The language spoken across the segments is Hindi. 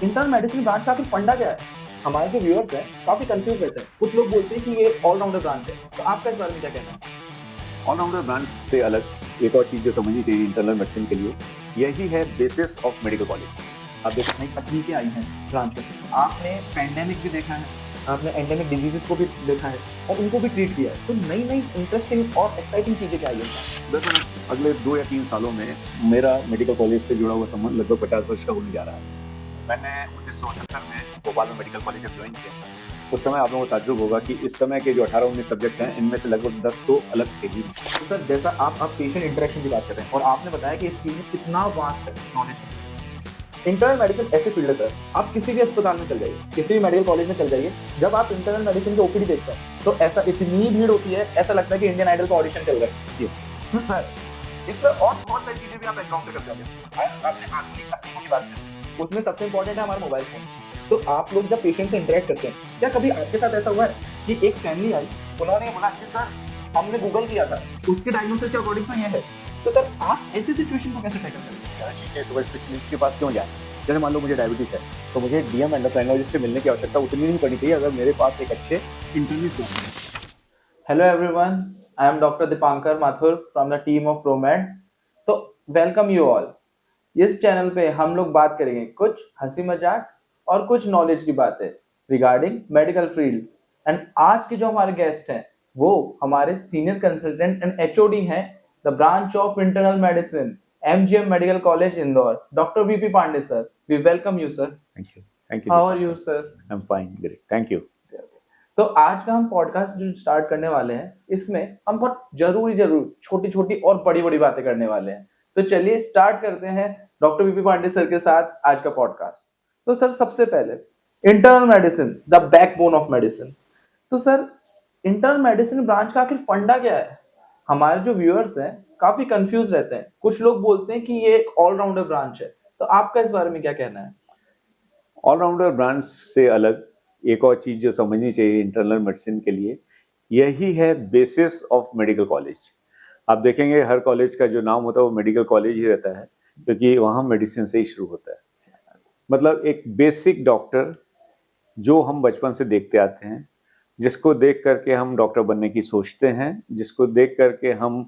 इंटरनल मेडिसिन ब्रांच का आखिर फंडा क्या है? हमारे जो व्यूअर्स हैं काफी कंफ्यूज रहते हैं। कुछ लोग बोलते हैं कि ये ऑलराउंडर ब्रांच है, तो आपका इस बारे में क्या कहना है? ऑलराउंडर ब्रांच से अलग एक और चीज़ जो समझनी चाहिए इंटरनल मेडिसिन के लिए, यही है बेसिस ऑफ मेडिकल कॉलेज। आप देखो नई तकनीकें आई हैं ब्रांच में। आपने पैंडेमिक भी देखा है, आपने एंडेमिक डिजीजेस को भी देखा है और उनको भी ट्रीट किया है। तो नई नई इंटरेस्टिंग और एक्साइटिंग चीजें क्या आई हैं? दरअसल अगले 2 या 3 सालों में मेरा मेडिकल कॉलेज से जुड़ा हुआ संबंध लगभग 50 वर्ष का होने जा रहा है। मैंने 1978 में भोपाल में मेडिकल कॉलेज जब ज्वाइन किया, उस समय आप लोगों को ताज्जुब होगा कि इस समय के जो 18-19 सब्जेक्ट हैं, इनमें से लगभग 10 तो अलग थे ही। तो सर जैसा आप पेशेंट इंटरेक्शन की बात कर रहे हैं और आपने बताया कि इस फील्ड में कितना वास्ट है नॉलेज। इंटरनल मेडिसिन ऐसे फील्ड है सर, आप किसी भी अस्पताल में चल जाइए, किसी भी मेडिकल कॉलेज में चल जाइए, जब आप इंटरनल मेडिसिन के ओपीडी देखते हैं तो ऐसा इतनी भीड़ होती है, ऐसा लगता है कि इंडियन आइडल का ऑडिशन चल रहा है। तो सर इसमें और बहुत सारी चीजें भी आप एनकाउंटर कर जाते हैं। आपने आधुनिक तकनीकों की बात की, उसमें सबसे इंपॉर्टेंट है हमारा मोबाइल फोन। तो आप लोग जब पेशेंट से इंटरेक्ट करते हैं, क्या कभी आपके साथ ऐसा हुआ है कि एक फैमिली आई, उन्होंने बोला कि सर हमने गूगल किया था, उसके डायग्नोसिस के अकॉर्डिंग तो ये है। तो सर आप ऐसी सिचुएशन को कैसे टैकल करते हैं? सुपर स्पेशलिस्ट के पास क्यों जाए? जैसे मान लो मुझे डायबिटीज़ है, तो मुझे डीएम एंडोक्राइनोलॉजिस्ट से मिलने की आवश्यकता उतनी नहीं पड़नी चाहिए अगर मेरे पास एक अच्छे इंटरनेट है। Hello everyone, I am Dr. Dipankar Mathur from the team of ProMed. तो वेलकम यू ऑल। इस चैनल पे हम लोग बात करेंगे कुछ हंसी मजाक और कुछ नॉलेज की बातें रिगार्डिंग मेडिकल फील्ड्स। एंड आज के जो हमारे गेस्ट हैं वो हमारे सीनियर कंसल्टेंट एंड एचओडी हैं the branch of internal medicine MGM medical college Indore, doctor VP Pandey sir. We welcome you sir. Thank you. How are you sir? I am fine, great, thank you. तो आज का हम पॉडकास्ट जो स्टार्ट करने वाले हैं, इसमें हम बहुत जरूरी छोटी छोटी और बड़ी बड़ी बातें करने वाले हैं। तो चलिए स्टार्ट करते हैं डॉक्टर वीपी पांडे सर के साथ आज का पॉडकास्ट। तो सर सबसे पहले internal medicine the backbone of medicine. तो सर इंटरनल मेडिसिन ब्रांच का आखिर फंडा क्या है? हमारे जो व्यूअर्स हैं काफी कंफ्यूज रहते हैं। कुछ लोग बोलते हैं कि ये एक ऑलराउंडर ब्रांच है, तो आपका इस बारे में क्या कहना है? ऑलराउंडर ब्रांच से अलग एक और चीज़ जो समझनी चाहिए इंटरनल मेडिसिन के लिए, यही है बेसिस ऑफ मेडिकल कॉलेज। आप देखेंगे हर कॉलेज का जो नाम होता है वो मेडिकल कॉलेज ही रहता है, क्योंकि वहाँ मेडिसिन से ही शुरू होता है। मतलब एक बेसिक डॉक्टर जो हम बचपन से देखते आते हैं, जिसको देख करके हम डॉक्टर बनने की सोचते हैं, जिसको देख करके हम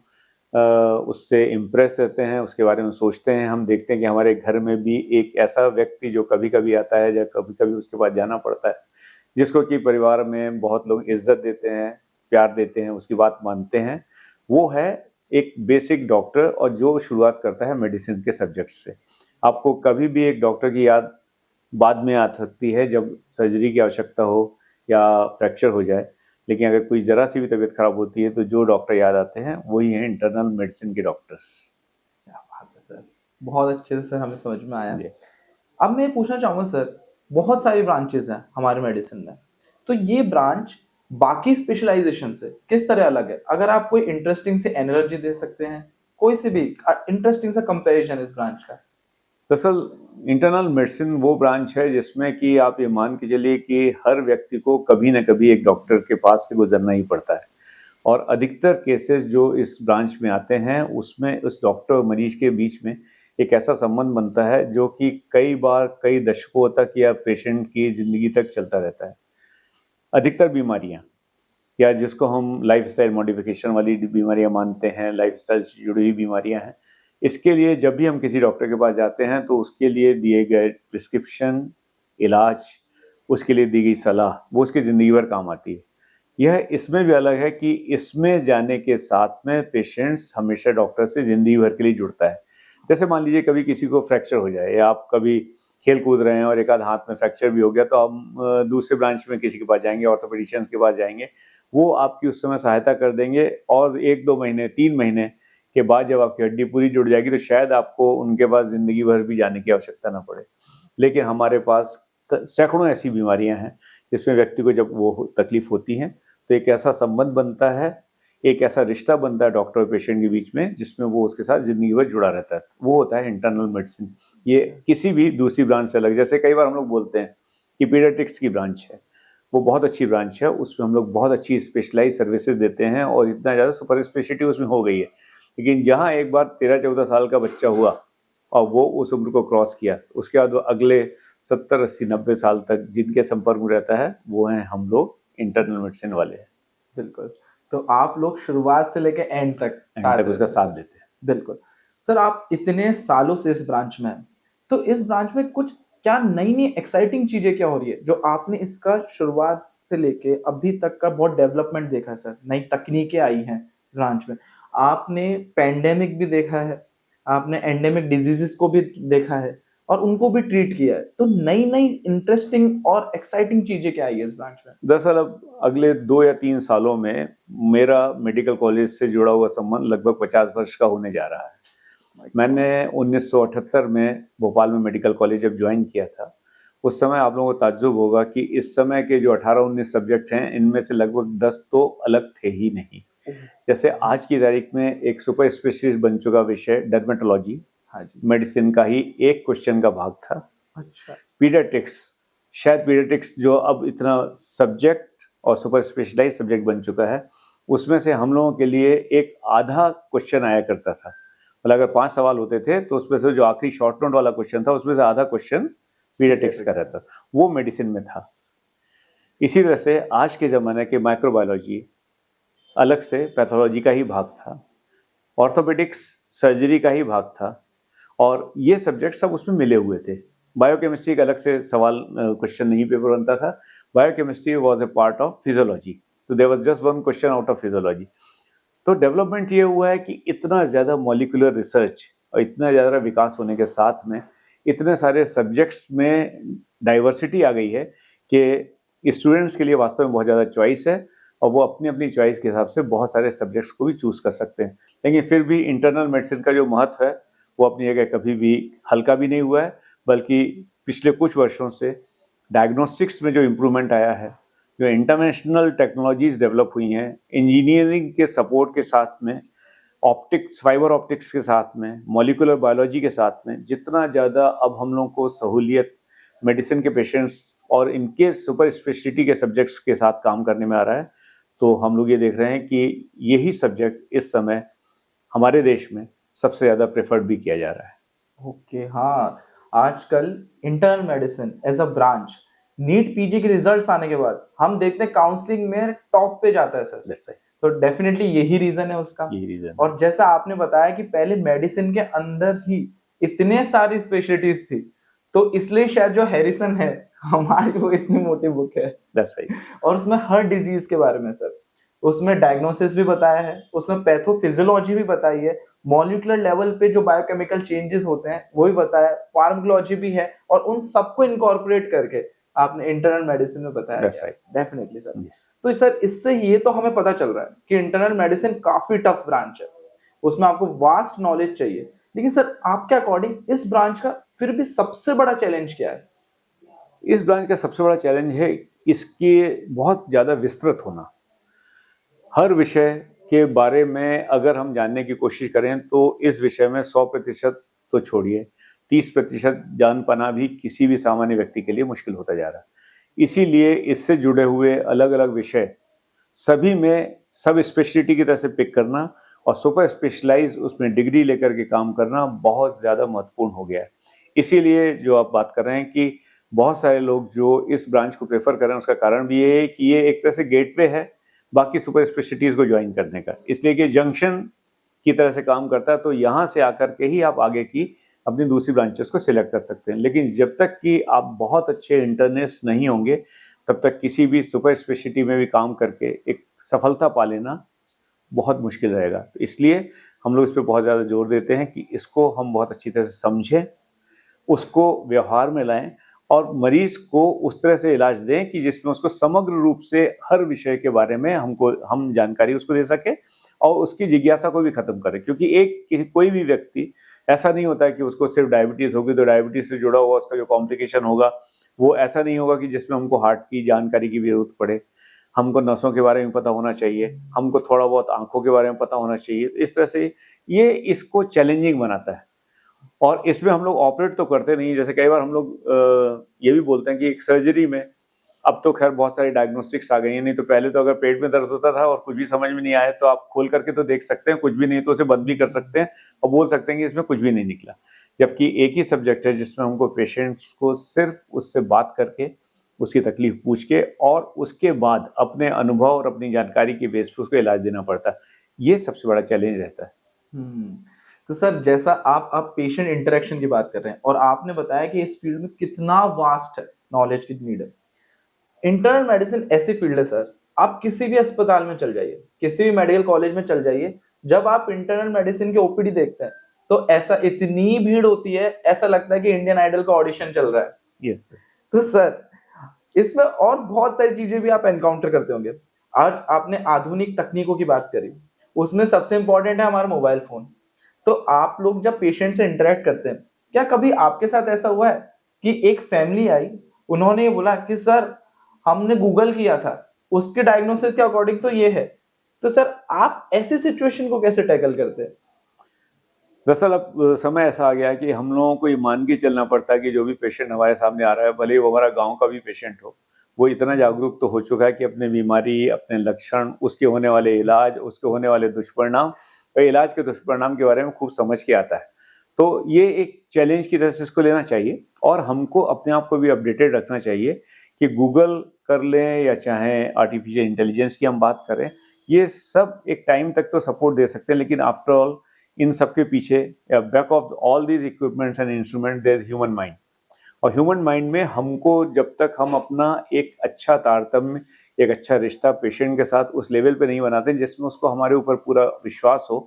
उससे इम्प्रेस रहते हैं, उसके बारे में सोचते हैं। हम देखते हैं कि हमारे घर में भी एक ऐसा व्यक्ति जो कभी कभी आता है या कभी कभी उसके पास जाना पड़ता है, जिसको कि परिवार में बहुत लोग इज्जत देते हैं, प्यार देते हैं, उसकी बात मानते हैं। वो है एक बेसिक डॉक्टर, और जो शुरुआत करता है मेडिसिन के सब्जेक्ट से। आपको कभी भी एक डॉक्टर की याद बाद में आ सकती है, जब सर्जरी की आवश्यकता हो या फ्रैक्चर हो जाए, लेकिन अगर कोई ज़रा सी भी तबीयत खराब होती है तो जो डॉक्टर याद आते हैं वही हैं इंटरनल मेडिसिन के डॉक्टर्स। क्या बात है सर, बहुत अच्छे से सर हमें समझ में आया। अब मैं पूछना चाहूँगा सर, बहुत सारी ब्रांचेस हैं हमारे मेडिसिन में, तो ये ब्रांच बाकी स्पेशलाइजेशन से किस तरह अलग है? अगर आप कोई इंटरेस्टिंग से एनालॉजी दे सकते हैं, कोई से भी इंटरेस्टिंग सा कंपैरिजन इस ब्रांच का। दरअसल इंटरनल मेडिसिन वो ब्रांच है जिसमें कि आप ये मान के चलिए कि हर व्यक्ति को कभी ना कभी एक डॉक्टर के पास से गुजरना ही पड़ता है, और अधिकतर केसेस जो इस ब्रांच में आते हैं उसमें उस डॉक्टर और मरीज के बीच में एक ऐसा संबंध बनता है जो कि कई बार कई दशकों तक या पेशेंट की ज़िंदगी तक चलता रहता है। अधिकतर बीमारियां, या जिसको हम लाइफस्टाइल मॉडिफिकेशन वाली बीमारियां मानते हैं, लाइफस्टाइल से जुड़ी हुई बीमारियां हैं, इसके लिए जब भी हम किसी डॉक्टर के पास जाते हैं तो उसके लिए दिए गए प्रिस्क्रिप्शन, इलाज, उसके लिए दी गई सलाह, वो उसकी ज़िंदगी भर काम आती है। यह इसमें भी अलग है कि इसमें जाने के साथ में पेशेंट्स हमेशा डॉक्टर से ज़िंदगी भर के लिए जुड़ता है। जैसे मान लीजिए कभी किसी को फ्रैक्चर हो जाए, या आप कभी खेल कूद रहे हैं और एक आध हाथ में फ्रैक्चर भी हो गया, तो हम दूसरे ब्रांच में किसी के पास जाएंगे, ऑर्थोपेडिशियंस के पास जाएंगे, वो आपकी उस समय सहायता कर देंगे, और 1-2 महीने 3 महीने के बाद जब आपकी हड्डी पूरी जुड़ जाएगी तो शायद आपको उनके पास ज़िंदगी भर भी जाने की आवश्यकता ना पड़े। लेकिन हमारे पास सैकड़ों ऐसी बीमारियां हैं जिसमें व्यक्ति को जब वो तकलीफ होती हैं तो एक ऐसा संबंध बनता है, एक ऐसा रिश्ता बनता है डॉक्टर और पेशेंट के बीच में, जिसमें वो उसके साथ ज़िंदगी भर जुड़ा रहता है। वो होता है इंटरनल मेडिसिन। ये किसी भी दूसरी ब्रांच से अलग। जैसे कई बार हम लोग बोलते हैं कि पीडियाट्रिक्स की ब्रांच है, वो बहुत अच्छी ब्रांच है, उसमें हम लोग बहुत अच्छी स्पेशलाइज सर्विसेज देते हैं और इतना ज़्यादा सुपर स्पेशलिटी उसमें हो गई है। लेकिन जहाँ एक बार 13-14 साल का बच्चा हुआ और वो उस उम्र को क्रॉस किया, उसके बाद वो अगले 70, 80, 90 साल तक जिनके संपर्क में रहता है वो हैं हम लोग इंटरनल मेडिसिन वाले हैं। बिल्कुल। तो आप लोग शुरुआत से लेके एंड तक उसका साथ देते हैं। बिल्कुल। सर आप इतने सालों से इस ब्रांच में हैं, तो इस ब्रांच में कुछ क्या नई नई एक्साइटिंग चीजें क्या हो रही है जो आपने इसका शुरुआत से लेके अभी तक का बहुत डेवलपमेंट देखा है सर? नई तकनीकें आई हैं ब्रांच में, आपने पैंडेमिक भी देखा है, आपने एंडेमिक डिजीजेस को भी देखा है और उनको भी ट्रीट किया है, तो नई नई इंटरेस्टिंग और एक्साइटिंग चीजें क्या आई है इस ब्रांच में? दरअसल अब अगले 2 या 3 सालों में मेरा मेडिकल कॉलेज से जुड़ा हुआ संबंध लगभग 50 वर्ष का होने जा रहा है। मैंने 1978 में भोपाल में मेडिकल कॉलेज जब ज्वाइन किया था, उस समय आप लोगों को ताज्जुब होगा कि इस समय के जो 18-19 सब्जेक्ट हैं इनमें से लगभग 10 तो अलग थे ही नहीं। जैसे आज की तारीख में एक सुपर स्पेशलिस्ट बन चुका विषय डर्मेटोलॉजी, हाँ जी। मेडिसिन का ही एक क्वेश्चन का भाग था। अच्छा। पीडियाट्रिक्स, शायद पीडियाट्रिक्स जो अब इतना सब्जेक्ट और सुपर स्पेशलाइज सब्जेक्ट बन चुका है, उसमें से हम लोगों के लिए एक आधा क्वेश्चन आया करता था। मतलब अगर 5 सवाल होते थे तो उसमें से जो आखिरी शॉर्ट नोट वाला क्वेश्चन था उसमें से आधा क्वेश्चन पीडियाट्रिक्स का रहता था, वो मेडिसिन में था। इसी तरह से आज के ज़माने के माइक्रोबायोलॉजी अलग से पैथोलॉजी का ही भाग था, ऑर्थोपेडिक्स सर्जरी का ही भाग था और ये सब्जेक्ट सब उसमें मिले हुए थे। बायोकेमिस्ट्री का अलग से सवाल क्वेश्चन नहीं पेपर बनता था। Biochemistry was a part of physiology, तो there was just one question out of physiology. तो डेवलपमेंट ये हुआ है कि इतना ज़्यादा मॉलिक्यूलर रिसर्च और इतना ज़्यादा विकास होने के साथ में इतने सारे सब्जेक्ट्स में डाइवर्सिटी आ गई है कि स्टूडेंट्स के लिए वास्तव में बहुत ज़्यादा चॉइस है और वो अपनी अपनी चॉइस के हिसाब से बहुत सारे सब्जेक्ट्स को भी चूज़ कर सकते हैं। लेकिन फिर भी इंटरनल मेडिसिन का जो महत्व है वो अपनी जगह कभी भी हल्का भी नहीं हुआ है, बल्कि पिछले कुछ वर्षों से डायग्नोस्टिक्स में जो इम्प्रूवमेंट आया है, जो इंटरनेशनल टेक्नोलॉजीज डेवलप हुई हैं, इंजीनियरिंग के सपोर्ट के साथ में, ऑप्टिक्स, फाइबर ऑप्टिक्स के साथ में, मॉलिक्यूलर बायोलॉजी के साथ में, जितना ज़्यादा अब हम लोगों को सहूलियत मेडिसिन के पेशेंट्स और इनके सुपर स्पेशलिटी के सब्जेक्ट्स के साथ काम करने में आ रहा है, तो हम लोग ये देख रहे हैं कि यही सब्जेक्ट इस समय हमारे देश में सबसे ज़्यादा प्रेफर्ड भी किया जा रहा है। ओके, हाँ, आजकल internal medicine as a branch NEET PG के रिजल्ट्स आने के बाद हम देखते हैं काउंसलिंग में टॉप पे जाता है सर। तो डेफिनेटली यही रीजन है उसका। यही रीजन। और जैसा आपने बताया कि पहले मेडिसिन के अंदर ही इतने सारी स्पेशलिटीज थी, तो इसलिए शायद जो हैरिसन है हमारी वो इतनी मोटी बुक है। और उसमें हर डिजीज के बारे में सर, उसमें डायग्नोसिस भी बताया है, उसमें पैथोफिजियोलॉजी भी बताई है, मॉलिक्यूलर लेवल पे जो बायोकेमिकल चेंजेस होते हैं वो भी बताया है, फार्माकोलॉजी भी है, और उन सबको इनकॉर्पोरेट करके आपने इंटरनल मेडिसिन में बताया है। Definitely sir. तो सर इससे ये तो हमें पता चल रहा है कि इंटरनल मेडिसिन काफी टफ ब्रांच है, उसमें आपको वास्ट नॉलेज चाहिए। लेकिन सर आपके अकॉर्डिंग इस ब्रांच का फिर भी सबसे बड़ा चैलेंज क्या है? इस ब्रांच का सबसे बड़ा चैलेंज है इसके बहुत ज़्यादा विस्तृत होना। हर विषय के बारे में अगर हम जानने की कोशिश करें तो इस विषय में 100% तो छोड़िए, 30% जान पाना भी किसी भी सामान्य व्यक्ति के लिए मुश्किल होता जा रहा है। इसीलिए इससे जुड़े हुए अलग अलग विषय सभी में सब स्पेशलिटी की तरह से पिक करना और सुपर स्पेशलाइज उसमें डिग्री लेकर के काम करना बहुत ज़्यादा महत्वपूर्ण हो गया है। इसीलिए जो आप बात कर रहे हैं कि बहुत सारे लोग जो इस ब्रांच को प्रेफर कर रहे हैं, उसका कारण भी ये है कि ये एक तरह से गेटवे है बाकी सुपर स्पेशलिटीज़ को ज्वाइन करने का। इसलिए कि जंक्शन की तरह से काम करता है, तो यहाँ से आकर के ही आप आगे की अपनी दूसरी ब्रांचेस को सिलेक्ट कर सकते हैं। लेकिन जब तक कि आप बहुत अच्छे इंटर्निस्ट नहीं होंगे तब तक किसी भी सुपर स्पेशलिटी में भी काम करके एक सफलता पा लेना बहुत मुश्किल रहेगा। तो इसलिए हम लोग इस पर बहुत ज़्यादा जोर देते हैं कि इसको हम बहुत अच्छी तरह से समझें, उसको व्यवहार में लाएं और मरीज को उस तरह से इलाज दें कि जिसमें उसको समग्र रूप से हर विषय के बारे में हम जानकारी उसको दे सके और उसकी जिज्ञासा को भी खत्म करें। क्योंकि कोई भी व्यक्ति ऐसा नहीं होता है कि उसको सिर्फ डायबिटीज़ होगी तो डायबिटीज़ से जुड़ा हुआ उसका जो कॉम्प्लिकेशन होगा वो ऐसा नहीं होगा कि जिसमें हमको हार्ट की जानकारी की भी जरूरत पड़े। हमको नसों के बारे में पता होना चाहिए, हमको थोड़ा बहुत आंखों के बारे में पता होना चाहिए। इस तरह से ये इसको चैलेंजिंग बनाता है और इसमें हम लोग ऑपरेट तो करते नहीं। जैसे कई बार हम लोग ये भी बोलते हैं कि एक सर्जरी में अब तो खैर बहुत सारी डायग्नोस्टिक्स आ गई हैं, नहीं तो पहले तो अगर पेट में दर्द होता था और कुछ भी समझ में नहीं आया तो आप खोल करके तो देख सकते हैं, कुछ भी नहीं तो उसे बंद भी कर सकते हैं और बोल सकते हैं कि इसमें कुछ भी नहीं निकला। जबकि एक ही सब्जेक्ट है जिसमें हमको पेशेंट्स को सिर्फ उससे बात करके उसकी तकलीफ पूछ के और उसके बाद अपने अनुभव और अपनी जानकारी के बेस पर उसको इलाज देना पड़ता है। ये सबसे बड़ा चैलेंज रहता है। तो सर जैसा आप पेशेंट इंटरेक्शन की बात कर रहे हैं और आपने बताया कि इस फील्ड में कितना वास्ट है, नॉलेज की नीड है। इंटरनल मेडिसिन ऐसी फील्ड है सर, आप किसी भी अस्पताल में चल जाइए, किसी भी मेडिकल कॉलेज में चल जाइए, जब आप इंटरनल मेडिसिन के ओपीडी देखते हैं तो ऐसा इतनी भीड़ होती है, ऐसा लगता है कि इंडियन आइडल का ऑडिशन चल रहा है। यस। तो सर इसमें और बहुत सारी चीजें भी आप एनकाउंटर करते होंगे। आज आपने आधुनिक तकनीकों की बात करी, उसमें सबसे इंपॉर्टेंट है हमारा मोबाइल फोन। तो आप लोग जब पेशेंट से इंटरेक्ट करते हैं, क्या कभी आपके साथ ऐसा हुआ है कि एक फैमिली आई, उन्होंने ये बोला कि सर हमने गूगल किया था, उसके डायग्नोसिस के अकॉर्डिंग तो ये है, तो सर आप ऐसी सिचुएशन को कैसे टैकल करते हैं? दरअसल अब समय ऐसा आ गया है कि हम लोगों को ये मान के चलना पड़ता है कि जो भी पेशेंट हमारे सामने आ रहा है, भले ही वो हमारा गांव का भी पेशेंट हो, वो इतना जागरूक तो हो चुका है कि अपने बीमारी, अपने लक्षण, उसके होने वाले इलाज, उसके होने वाले दुष्परिणाम और इलाज के दुष्परिणाम के बारे में खूब समझ के आता है। तो ये एक चैलेंज की तरह से इसको लेना चाहिए और हमको अपने आप को भी अपडेटेड रखना चाहिए कि गूगल कर लें या चाहे आर्टिफिशियल इंटेलिजेंस की हम बात करें, ये सब एक टाइम तक तो सपोर्ट दे सकते हैं, लेकिन आफ्टर ऑल इन सबके पीछे back of all these equipments and instrument there is human mind. और ह्यूमन माइंड में हमको जब तक हम अपना एक अच्छा तारतम्य, एक अच्छा रिश्ता पेशेंट के साथ उस लेवल पे नहीं बनाते जिसमें उसको हमारे ऊपर पूरा विश्वास हो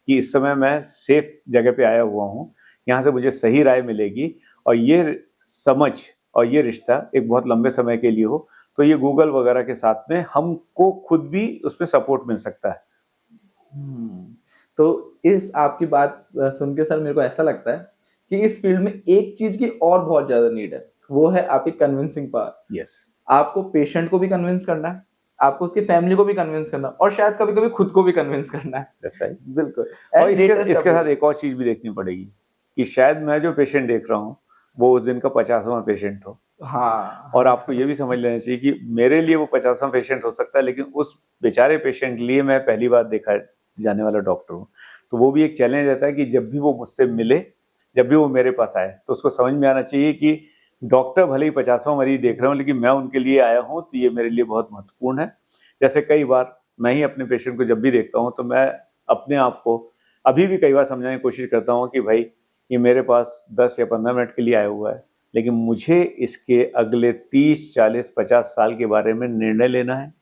कि इस समय मैं सेफ जगह पे आया हुआ हूँ, यहाँ से मुझे सही राय मिलेगी और ये समझ और ये रिश्ता एक बहुत लंबे समय के लिए हो, तो ये गूगल वगैरह के साथ में हमको खुद भी उसमें सपोर्ट मिल सकता है। तो इस आपकी बात सुन के सर मेरे को ऐसा लगता है कि इस फील्ड में एक चीज की और बहुत ज्यादा नीड है, वो है आपकी कन्विंसिंग पावर। यस। आपको पेशेंट को भी कन्विंस करना है, आपको उसकी फैमिली को भी कन्विंस करना है और शायद कभी कभी खुद को भी कन्विंस करना है। बिल्कुल। और इसके साथ एक और चीज भी देखनी पड़ेगी कि शायद मैं जो पेशेंट देख रहा हूँ वो उस दिन का 50वां पेशेंट हो। हाँ। और आपको ये भी समझ लेना चाहिए कि मेरे लिए वो 50वां पेशेंट हो सकता है, लेकिन उस बेचारे पेशेंट के लिए मैं पहली बार देखा जाने वाला डॉक्टर हूँ। तो वो भी एक चैलेंज रहता है कि जब भी वो मुझसे मिले, जब भी वो मेरे पास आए, तो उसको समझ में आना चाहिए कि डॉक्टर भले ही 50वां मरीज देख रहा हूँ, लेकिन मैं उनके लिए आया हूँ, तो ये मेरे लिए बहुत महत्वपूर्ण है। जैसे कई बार मैं ही अपने पेशेंट को जब भी देखता हूँ तो मैं अपने आप को अभी भी कई बार समझाने की कोशिश करता हूँ कि भाई ये मेरे पास 10 या 15 मिनट के लिए आया हुआ है, लेकिन मुझे इसके अगले 30, 40, 50 साल के बारे में निर्णय लेना है,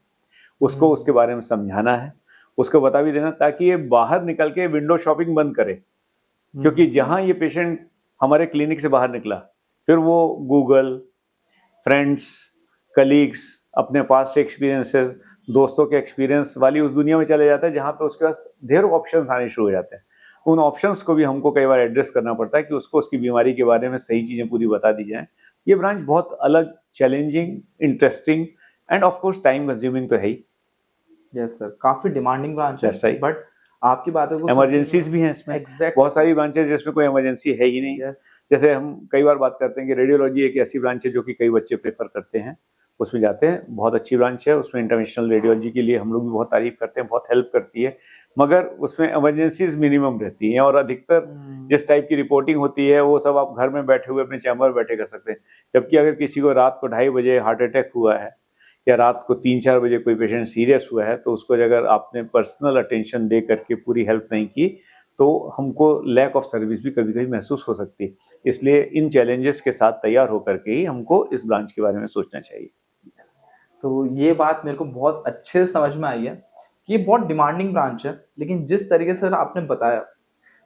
उसको उसके बारे में समझाना है, उसको बता भी देना ताकि ये बाहर निकल के विंडो शॉपिंग बंद करे। क्योंकि जहां ये पेशेंट हमारे क्लिनिक से बाहर निकला, फिर वो गूगल, फ्रेंड्स, कलीग्स, अपने पास से एक्सपीरियंसेस, दोस्तों के एक्सपीरियंस वाली उस दुनिया में चले जाता है जहां पे उसके पास ढेर ऑप्शंस आने शुरू हो जाते हैं। उन ऑप्शंस को भी हमको कई बार एड्रेस करना पड़ता है कि उसको उसकी बीमारी के बारे में सही चीजें पूरी बता दी जाएं। ये ब्रांच बहुत अलग, challenging, interesting end of course time consuming तो है ही। यस सर, काफी डिमांडिंग ब्रांच है, बट आपकी बातों को इमरजेंसीज भी हैं इसमें। बहुत सारी ब्रांचेस जिसमें कोई इमरजेंसी है ही नहीं। जैसे हम कई बार बात करते हैं कि रेडियोलॉजी एक ऐसी ब्रांच है जो कि कई बच्चे प्रेफर करते हैं, उसमें जाते हैं, बहुत अच्छी ब्रांच है, उसमें इंटरनेशनल रेडियोलॉजी के लिए हम लोग भी बहुत तारीफ करते हैं, बहुत हेल्प करती है, मगर उसमें इमरजेंसीज मिनिमम रहती हैं और अधिकतर जिस टाइप की रिपोर्टिंग होती है वो सब आप घर में बैठे हुए अपने चैम्बर में बैठे कर सकते हैं। जबकि अगर किसी को रात को 2:30 बजे हार्ट अटैक हुआ है या रात को 3-4 बजे कोई पेशेंट सीरियस हुआ है, तो उसको अगर आपने पर्सनल अटेंशन दे करके पूरी हेल्प नहीं की तो हमको लैक ऑफ सर्विस भी कभी कभी महसूस हो सकती है। इसलिए इन चैलेंजेस के साथ तैयार होकर के ही हमको इस ब्रांच के बारे में सोचना चाहिए। तो ये बात मेरे को बहुत अच्छे से समझ में आई है कि ये बहुत डिमांडिंग ब्रांच है, लेकिन जिस तरीके से आपने बताया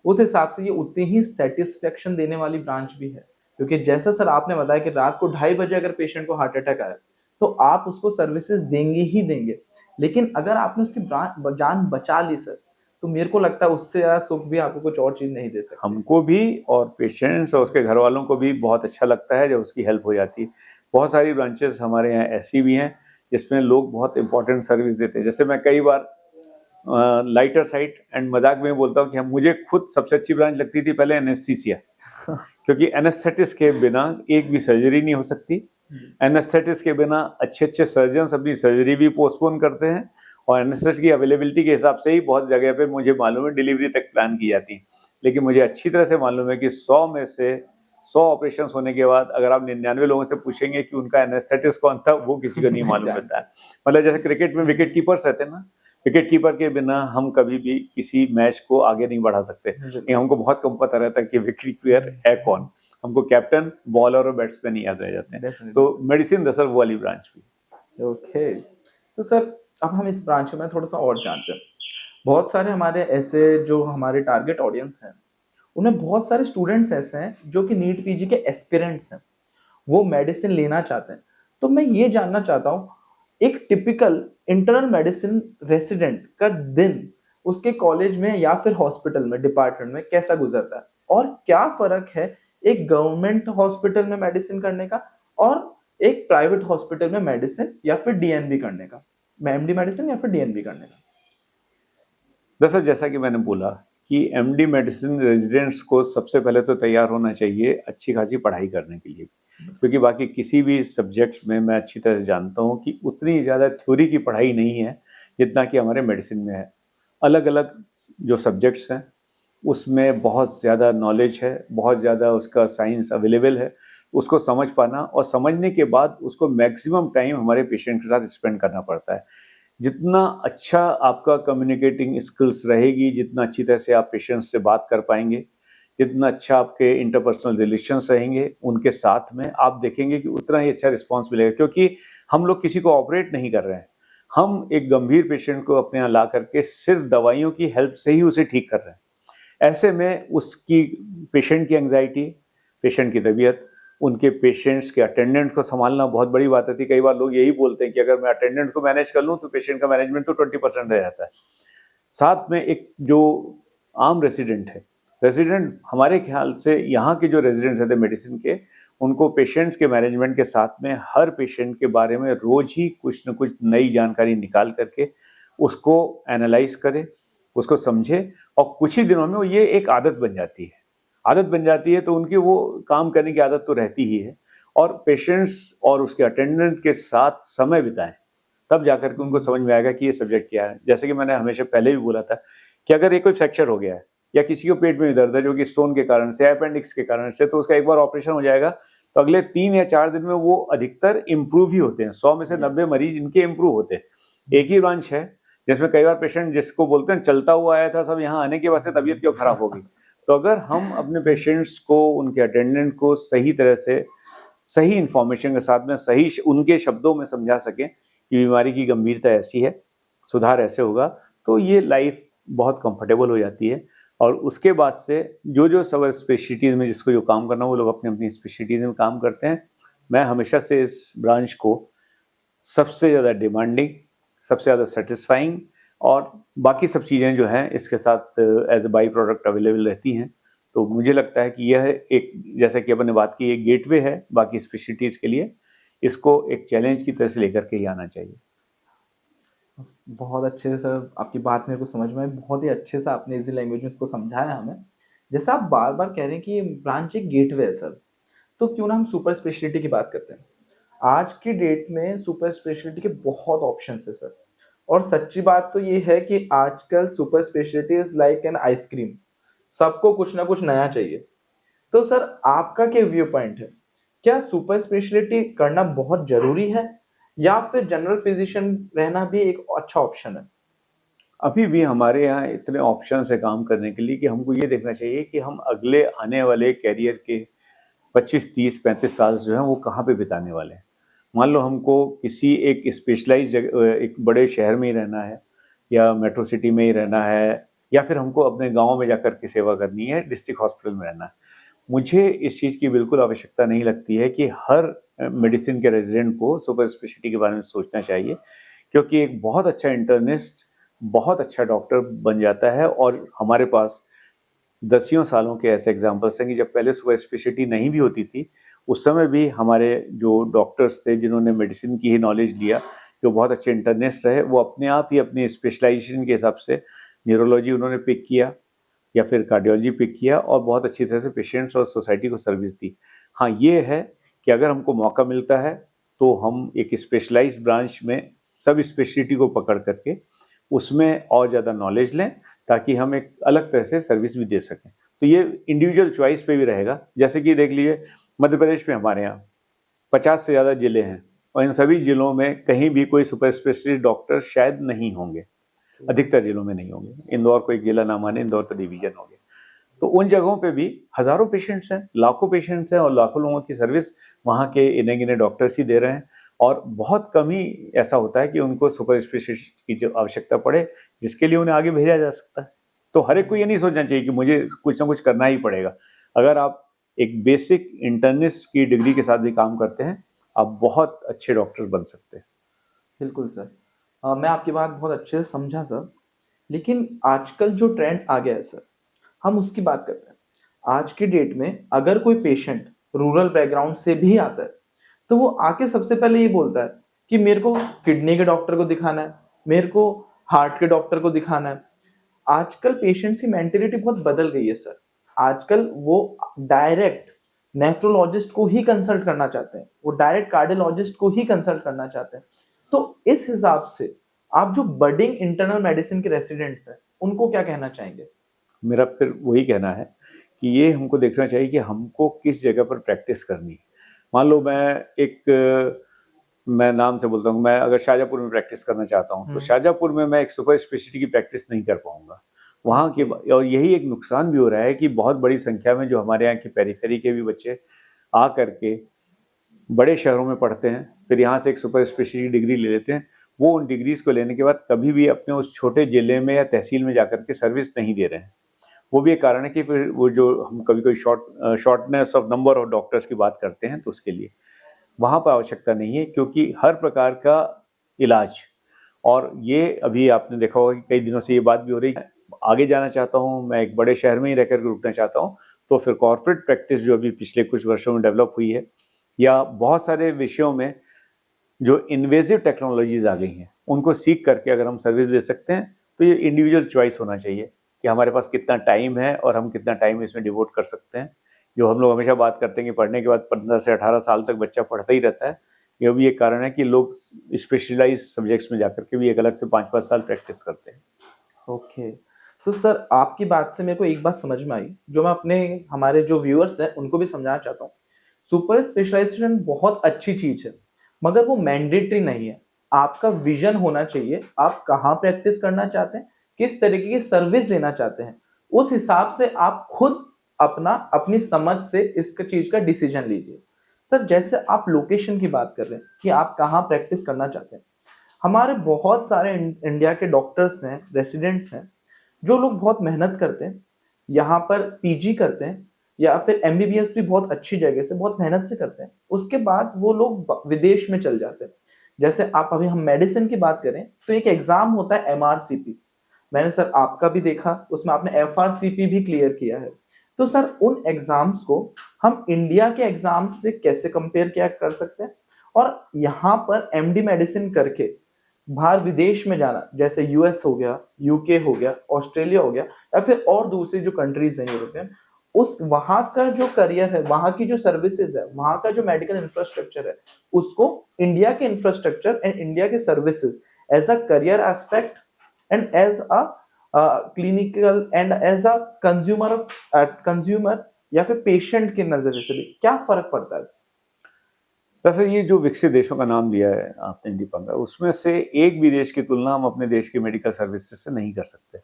उस हिसाब से ये उतनी ही सेटिस्फेक्शन देने वाली ब्रांच भी है। क्योंकि जैसा सर आपने बताया कि रात को 2:30 बजे अगर पेशेंट को हार्ट अटैक आया तो आप उसको सर्विसेज देंगे ही देंगे, लेकिन अगर आपने उसकी जान बचा ली सर, तो मेरे को लगता है उससे ज़्यादा सुख भी आपको कुछ और चीज़ नहीं दे सकती। हमको भी और पेशेंट्स और उसके घर वालों को भी बहुत अच्छा लगता है जब उसकी हेल्प हो जाती है। बहुत सारी ब्रांचेस हमारे यहाँ ऐसी भी हैं जिसमें लोग बहुत इंपॉर्टेंट सर्विस देते हैं। जैसे मैं कई बार लाइटर साइड एंड मजाक में बोलता हूँ कि मुझे खुद सबसे अच्छी ब्रांच लगती थी पहले एनेस्थीसिया, क्योंकि एनेस्थेटिस्ट के बिना एक भी सर्जरी नहीं हो सकती। एनेस्थेटिस्ट के बिना अच्छे अच्छे सर्जन्स अपनी सर्जरी भी पोस्टपोन करते हैं और एनेस्थेटिस्ट की अवेलेबिलिटी के हिसाब से ही बहुत जगह पे मुझे मालूम है डिलीवरी तक प्लान की जाती है। लेकिन मुझे अच्छी तरह से मालूम है कि 100 में से 100 ऑपरेशन होने के बाद अगर आप 99 लोगों से पूछेंगे कि उनका एनेस्थेटिस्ट कौन था, वो किसी को नहीं मालूम रहता है। मतलब जैसे क्रिकेट में विकेट कीपर्स रहते हैं ना, विकेट कीपर के बिना हम कभी भी किसी मैच को आगे नहीं बढ़ा सकते। ये हमको बहुत कम पता रहता है कि विकेट कीपर है कौन, हमको कैप्टन, बॉलर और बैट्समैन याद रह जाते हैं। तो मेडिसिन दरअसल वो वाली ब्रांच भी। ओके, तो सर अब हम इस ब्रांच में थोड़ा सा और जानते हैं। बहुत सारे हमारे ऐसे जो हमारे टारगेट ऑडियंस हैं, उन्हें बहुत सारे स्टूडेंट्स ऐसे हैं जो कि नीट पीजी के एस्पिरेंट्स हैं, वो मेडिसिन लेना चाहते हैं। तो मैं ये जानना चाहता हूँ, एक टिपिकल इंटरनल मेडिसिन रेसिडेंट का दिन उसके कॉलेज में या फिर हॉस्पिटल में, डिपार्टमेंट में कैसा गुजरता है, और क्या फर्क है एक गवर्नमेंट हॉस्पिटल में मेडिसिन करने का और एक प्राइवेट हॉस्पिटल में मेडिसिन या फिर डीएनबी करने का, एमडी मेडिसिन या फिर डीएनबी करने का? दरअसल जैसा कि मैंने बोला कि एमडी मेडिसिन रेजिडेंट्स को सबसे पहले तो तैयार होना चाहिए अच्छी खासी पढ़ाई करने के लिए, क्योंकि बाकी किसी भी सब्जेक्ट में मैं अच्छी तरह से जानता हूँ कि उतनी ज़्यादा थ्योरी की पढ़ाई नहीं है जितना कि हमारे मेडिसिन में है। अलग अलग जो सब्जेक्ट्स हैं उसमें बहुत ज़्यादा नॉलेज है, बहुत ज़्यादा उसका साइंस अवेलेबल है। उसको समझ पाना और समझने के बाद उसको मैक्सिमम टाइम हमारे पेशेंट के साथ स्पेंड करना पड़ता है। जितना अच्छा आपका कम्युनिकेटिंग स्किल्स रहेगी, जितना अच्छी तरह से आप पेशेंट्स से बात कर पाएंगे, जितना अच्छा आपके इंटरपर्सनल रिलेशंस रहेंगे उनके साथ में, आप देखेंगे कि उतना ही अच्छा रिस्पांस मिलेगा। क्योंकि हम लोग किसी को ऑपरेट नहीं कर रहे हैं, हम एक गंभीर पेशेंट को अपने यहाँ ला करके सिर्फ दवाइयों की हेल्प से ही उसे ठीक कर रहे हैं। ऐसे में उसकी पेशेंट की एंग्जाइटी, पेशेंट की तबीयत, उनके पेशेंट्स के अटेंडेंट्स को संभालना बहुत बड़ी बात होती है। कई बार लोग यही बोलते हैं कि अगर मैं अटेंडेंट्स को मैनेज कर लूँ तो पेशेंट का मैनेजमेंट तो 20% रह जाता है। साथ में एक जो आम रेसिडेंट है, रेसिडेंट हमारे ख्याल से यहाँ के जो रेजिडेंट्स रहते हैं मेडिसिन के, उनको पेशेंट्स के मैनेजमेंट के साथ में हर पेशेंट के बारे में रोज ही कुछ न कुछ नई जानकारी निकाल करके उसको एनालाइज करे, उसको समझे, और कुछ ही दिनों में वो ये एक आदत बन जाती है। आदत बन जाती है तो उनकी वो काम करने की आदत तो रहती ही है, और पेशेंट्स और उसके अटेंडेंट के साथ समय बिताएं, तब जाकर के उनको समझ में आएगा कि ये सब्जेक्ट क्या है। जैसे कि मैंने हमेशा पहले भी बोला था कि अगर ये कोई फ्रैक्चर हो गया है या किसी को पेट में दर्द है जो कि स्टोन के कारण से, अपेंडिक्स के कारण से, तो उसका एक बार ऑपरेशन हो जाएगा तो अगले 3 या 4 दिन में वो अधिकतर इम्प्रूव ही होते हैं। 100 में से 90 मरीज इनके इम्प्रूव होते हैं। एक ही ब्रांच है जिसमें कई बार पेशेंट जिसको बोलते हैं चलता हुआ आया था, सब यहाँ आने के बाद से तबीयत क्यों खराब होगी। तो अगर हम अपने पेशेंट्स को, उनके अटेंडेंट को सही तरह से, सही इंफॉर्मेशन के साथ में, सही उनके शब्दों में समझा सकें कि बीमारी की गंभीरता ऐसी है, सुधार ऐसे होगा, तो ये लाइफ बहुत कंफर्टेबल हो जाती है। और उसके बाद से जो सब स्पेशलिटीज़ में जिसको जो काम करना, वो लोग अपनी अपनी स्पेशलिटीज़ में काम करते हैं। मैं हमेशा से इस ब्रांच को सबसे ज़्यादा डिमांडिंग, सबसे ज़्यादा सेटिस्फाइंग, और बाकी सब चीज़ें जो हैं इसके साथ as a by product available रहती हैं। तो मुझे लगता है कि यह एक, जैसा कि अपन ने बात की, एक गेटवे है बाकी स्पेशलिटीज़ के लिए। इसको एक चैलेंज की तरह से लेकर के ही आना चाहिए। बहुत अच्छे से सर आपकी बात मेरे को समझ में आई, बहुत ही अच्छे से आपने इजी लैंग्वेज में इसको समझाया हमें। जैसे आप बार बार कह रहे हैं कि ये ब्रांच एक गेटवे है सर, तो क्यों ना हम सुपर स्पेशलिटी की बात करते हैं। आज की डेट में सुपर स्पेशलिटी के बहुत ऑप्शन है सर, और सच्ची बात तो ये है कि आजकल super speciality is like an ice cream, सबको कुछ ना कुछ नया चाहिए। तो सर आपका क्या व्यू पॉइंट है, क्या सुपर स्पेशलिटी करना बहुत जरूरी है या फिर जनरल फिजिशियन रहना भी एक अच्छा ऑप्शन है? अभी भी हमारे यहाँ इतने ऑप्शन है काम करने के लिए कि हमको ये देखना चाहिए कि हम अगले आने वाले कैरियर के 25, 30, 35 साल जो हैं वो कहाँ पे बिताने वाले हैं। मान लो हमको किसी एक स्पेशलाइज जगह, एक बड़े शहर में ही रहना है, या मेट्रो सिटी में ही रहना है, या फिर हमको अपने गांव में जाकर के सेवा करनी है, डिस्ट्रिक्ट हॉस्पिटल में रहना है। मुझे इस चीज़ की बिल्कुल आवश्यकता नहीं लगती है कि हर मेडिसिन के रेजिडेंट को सुपर स्पेशलिटी के बारे में सोचना चाहिए, क्योंकि एक बहुत अच्छा इंटर्निस्ट बहुत अच्छा डॉक्टर बन जाता है। और हमारे पास दसियों सालों के ऐसे एग्जाम्पल्स हैं कि जब पहले सुपर स्पेशलिटी नहीं भी होती थी, उस समय भी हमारे जो डॉक्टर्स थे जिन्होंने मेडिसिन की ही नॉलेज लिया, जो बहुत अच्छे इंटर्निस्ट रहे, वो अपने आप ही अपनी स्पेशलाइजेशन के हिसाब से न्यूरोलॉजी उन्होंने पिक किया या फिर कार्डियोलॉजी पिक किया, और बहुत अच्छी तरह से पेशेंट्स और सोसाइटी को सर्विस दी। हाँ, ये है कि अगर हमको मौका मिलता है तो हम एक स्पेशलाइज्ड ब्रांच में सब स्पेशलिटी को पकड़ करके उसमें और ज़्यादा नॉलेज लें, ताकि हम एक अलग तरह से सर्विस भी दे सकें। तो ये इंडिविजुअल चॉइस पे भी रहेगा। जैसे कि देख लीजिए मध्य प्रदेश में हमारे यहाँ 50 से ज़्यादा जिले हैं और इन सभी जिलों में कहीं भी कोई सुपर स्पेशलिस्ट डॉक्टर शायद नहीं होंगे, अधिकतर जिलों में नहीं होंगे। इंदौर को एक जिला ना माने, इंदौर तो डिवीजन हो गया। तो उन जगहों पे भी हज़ारों पेशेंट्स हैं, लाखों पेशेंट्स हैं और लाखों लोगों की सर्विस वहाँ के इन्हें गिने डॉक्टर्स ही दे रहे हैं। और बहुत कम ही ऐसा होता है कि उनको सुपर स्पेशलिस्ट की जो आवश्यकता पड़े जिसके लिए उन्हें आगे भेजा जा सकता है। तो हर एक को ये नहीं सोचना चाहिए कि मुझे कुछ ना कुछ करना ही पड़ेगा। अगर आप एक बेसिक इंटर्निस्ट की डिग्री के साथ भी काम करते हैं, आप बहुत अच्छे डॉक्टर बन सकते हैं। बिल्कुल सर। मैं आपकी बात बहुत अच्छे से समझा सर, लेकिन आजकल जो ट्रेंड आ गया है सर, हम उसकी बात करते हैं। आज की डेट में अगर कोई पेशेंट रूरल बैकग्राउंड से भी आता है तो वो आके सबसे पहले ये बोलता है कि मेरे को किडनी के डॉक्टर को दिखाना है, मेरे को हार्ट के डॉक्टर को दिखाना है। आजकल पेशेंट्स की मेंटेलिटी बहुत बदल गई है सर। आजकल वो डायरेक्ट नेफ्रोलॉजिस्ट को ही कंसल्ट करना चाहते हैं, वो डायरेक्ट कार्डियोलॉजिस्ट को ही कंसल्ट करना चाहते हैं। तो इस हिसाब से आप जो बडिंग इंटरनल मेडिसिन के रेसिडेंट्स हैं उनको क्या कहना चाहेंगे? मेरा फिर वही कहना है कि ये हमको देखना चाहिए कि हमको किस जगह पर प्रैक्टिस करनी है। मान लो मैं नाम से बोलता हूँ, मैं अगर शाहजहाँपुर में प्रैक्टिस करना चाहता हूँ तो शाहजहाँपुर में मैं एक सुपर स्पेशलिटी की प्रैक्टिस नहीं कर पाऊंगा वहाँ के। और यही एक नुकसान भी हो रहा है कि बहुत बड़ी संख्या में जो हमारे यहाँ की पेरिफेरी के भी बच्चे आ करके बड़े शहरों में पढ़ते हैं, फिर यहाँ से एक सुपर स्पेशलिटी डिग्री ले लेते हैं। वो उन डिग्रीज को लेने के बाद कभी भी अपने उस छोटे जिले में या तहसील में जाकर के सर्विस नहीं दे रहे हैं। वो भी एक कारण है कि फिर वो जो हम कभी कोई shortness of number of doctors की बात करते हैं तो उसके लिए वहाँ पर आवश्यकता नहीं है, क्योंकि हर प्रकार का इलाज, और ये अभी आपने देखा होगा कि कई दिनों से ये बात भी हो रही है, आगे जाना चाहता हूँ मैं, एक बड़े शहर में ही रहकर रुकना चाहता हूँ, तो फिर कॉर्पोरेट प्रैक्टिस जो अभी पिछले कुछ वर्षों में डेवलप हुई है, या बहुत सारे विषयों में जो इन्वेजिव टेक्नोलॉजीज आ गई हैं उनको सीख करके अगर हम सर्विस दे सकते हैं तो ये इंडिविजुअल चॉइस होना चाहिए कि हमारे पास कितना टाइम है और हम कितना टाइम इसमें डिवोट कर सकते हैं। जो हम लोग हमेशा बात करते हैं कि पढ़ने के बाद 15 से 18 साल तक बच्चा पढ़ता ही रहता है, ये भी एक कारण है कि लोग स्पेशलाइज सब्जेक्ट्स में जाकर के भी एक अलग से 5-5 साल प्रैक्टिस करते हैं। ओके, तो सर आपकी बात से मेरे को एक बात समझ में आई जो मैं अपने हमारे जो व्यूअर्स हैं उनको भी समझाना चाहता हूँ। सुपर स्पेशलाइजेशन बहुत अच्छी चीज है, मगर वो मैंडेटरी नहीं है। आपका विजन होना चाहिए, आप कहाँ प्रैक्टिस करना चाहते हैं, किस तरीके की सर्विस देना चाहते हैं, उस हिसाब से आप खुद अपनी समझ से इस चीज का डिसीजन लीजिए। सर जैसे आप लोकेशन की बात कर रहे हैं कि आप कहाँ प्रैक्टिस करना चाहते हैं, हमारे बहुत सारे इंडिया के डॉक्टर्स हैं, रेसिडेंट्स हैं, जो लोग बहुत मेहनत करते हैं, यहाँ पर पीजी करते हैं या फिर एमबीबीएस भी बहुत अच्छी जगह से बहुत मेहनत से करते हैं, उसके बाद वो लोग विदेश में चल जाते हैं। जैसे आप अभी हम मेडिसिन की बात करें तो एक एग्जाम होता है एमआरसीपी, मैंने सर आपका भी देखा, उसमें आपने एफआरसीपी भी क्लियर किया है। तो सर उन एग्जाम्स को हम इंडिया के एग्जाम्स से कैसे कंपेयर किया कर सकते हैं, और यहाँ पर एमडी मेडिसिन करके बाहर विदेश में जाना, जैसे यूएस हो गया, यूके हो गया, ऑस्ट्रेलिया हो गया, या फिर और दूसरी जो कंट्रीज हैं यूरोपियन, उस वहां का जो करियर है, वहां की जो सर्विसेज है, वहां का जो मेडिकल इंफ्रास्ट्रक्चर है, उसको इंडिया के इंफ्रास्ट्रक्चर एंड इंडिया के services as a career aspect and as a clinical and as a consumer या फिर पेशेंट के नजरिए से भी क्या फर्क पड़ता है? दरअसल ये जो विकसित देशों का नाम लिया है आपने दीपंकर, उसमें से एक भी देश की तुलना हम अपने देश के मेडिकल सर्विसेज से नहीं कर सकते।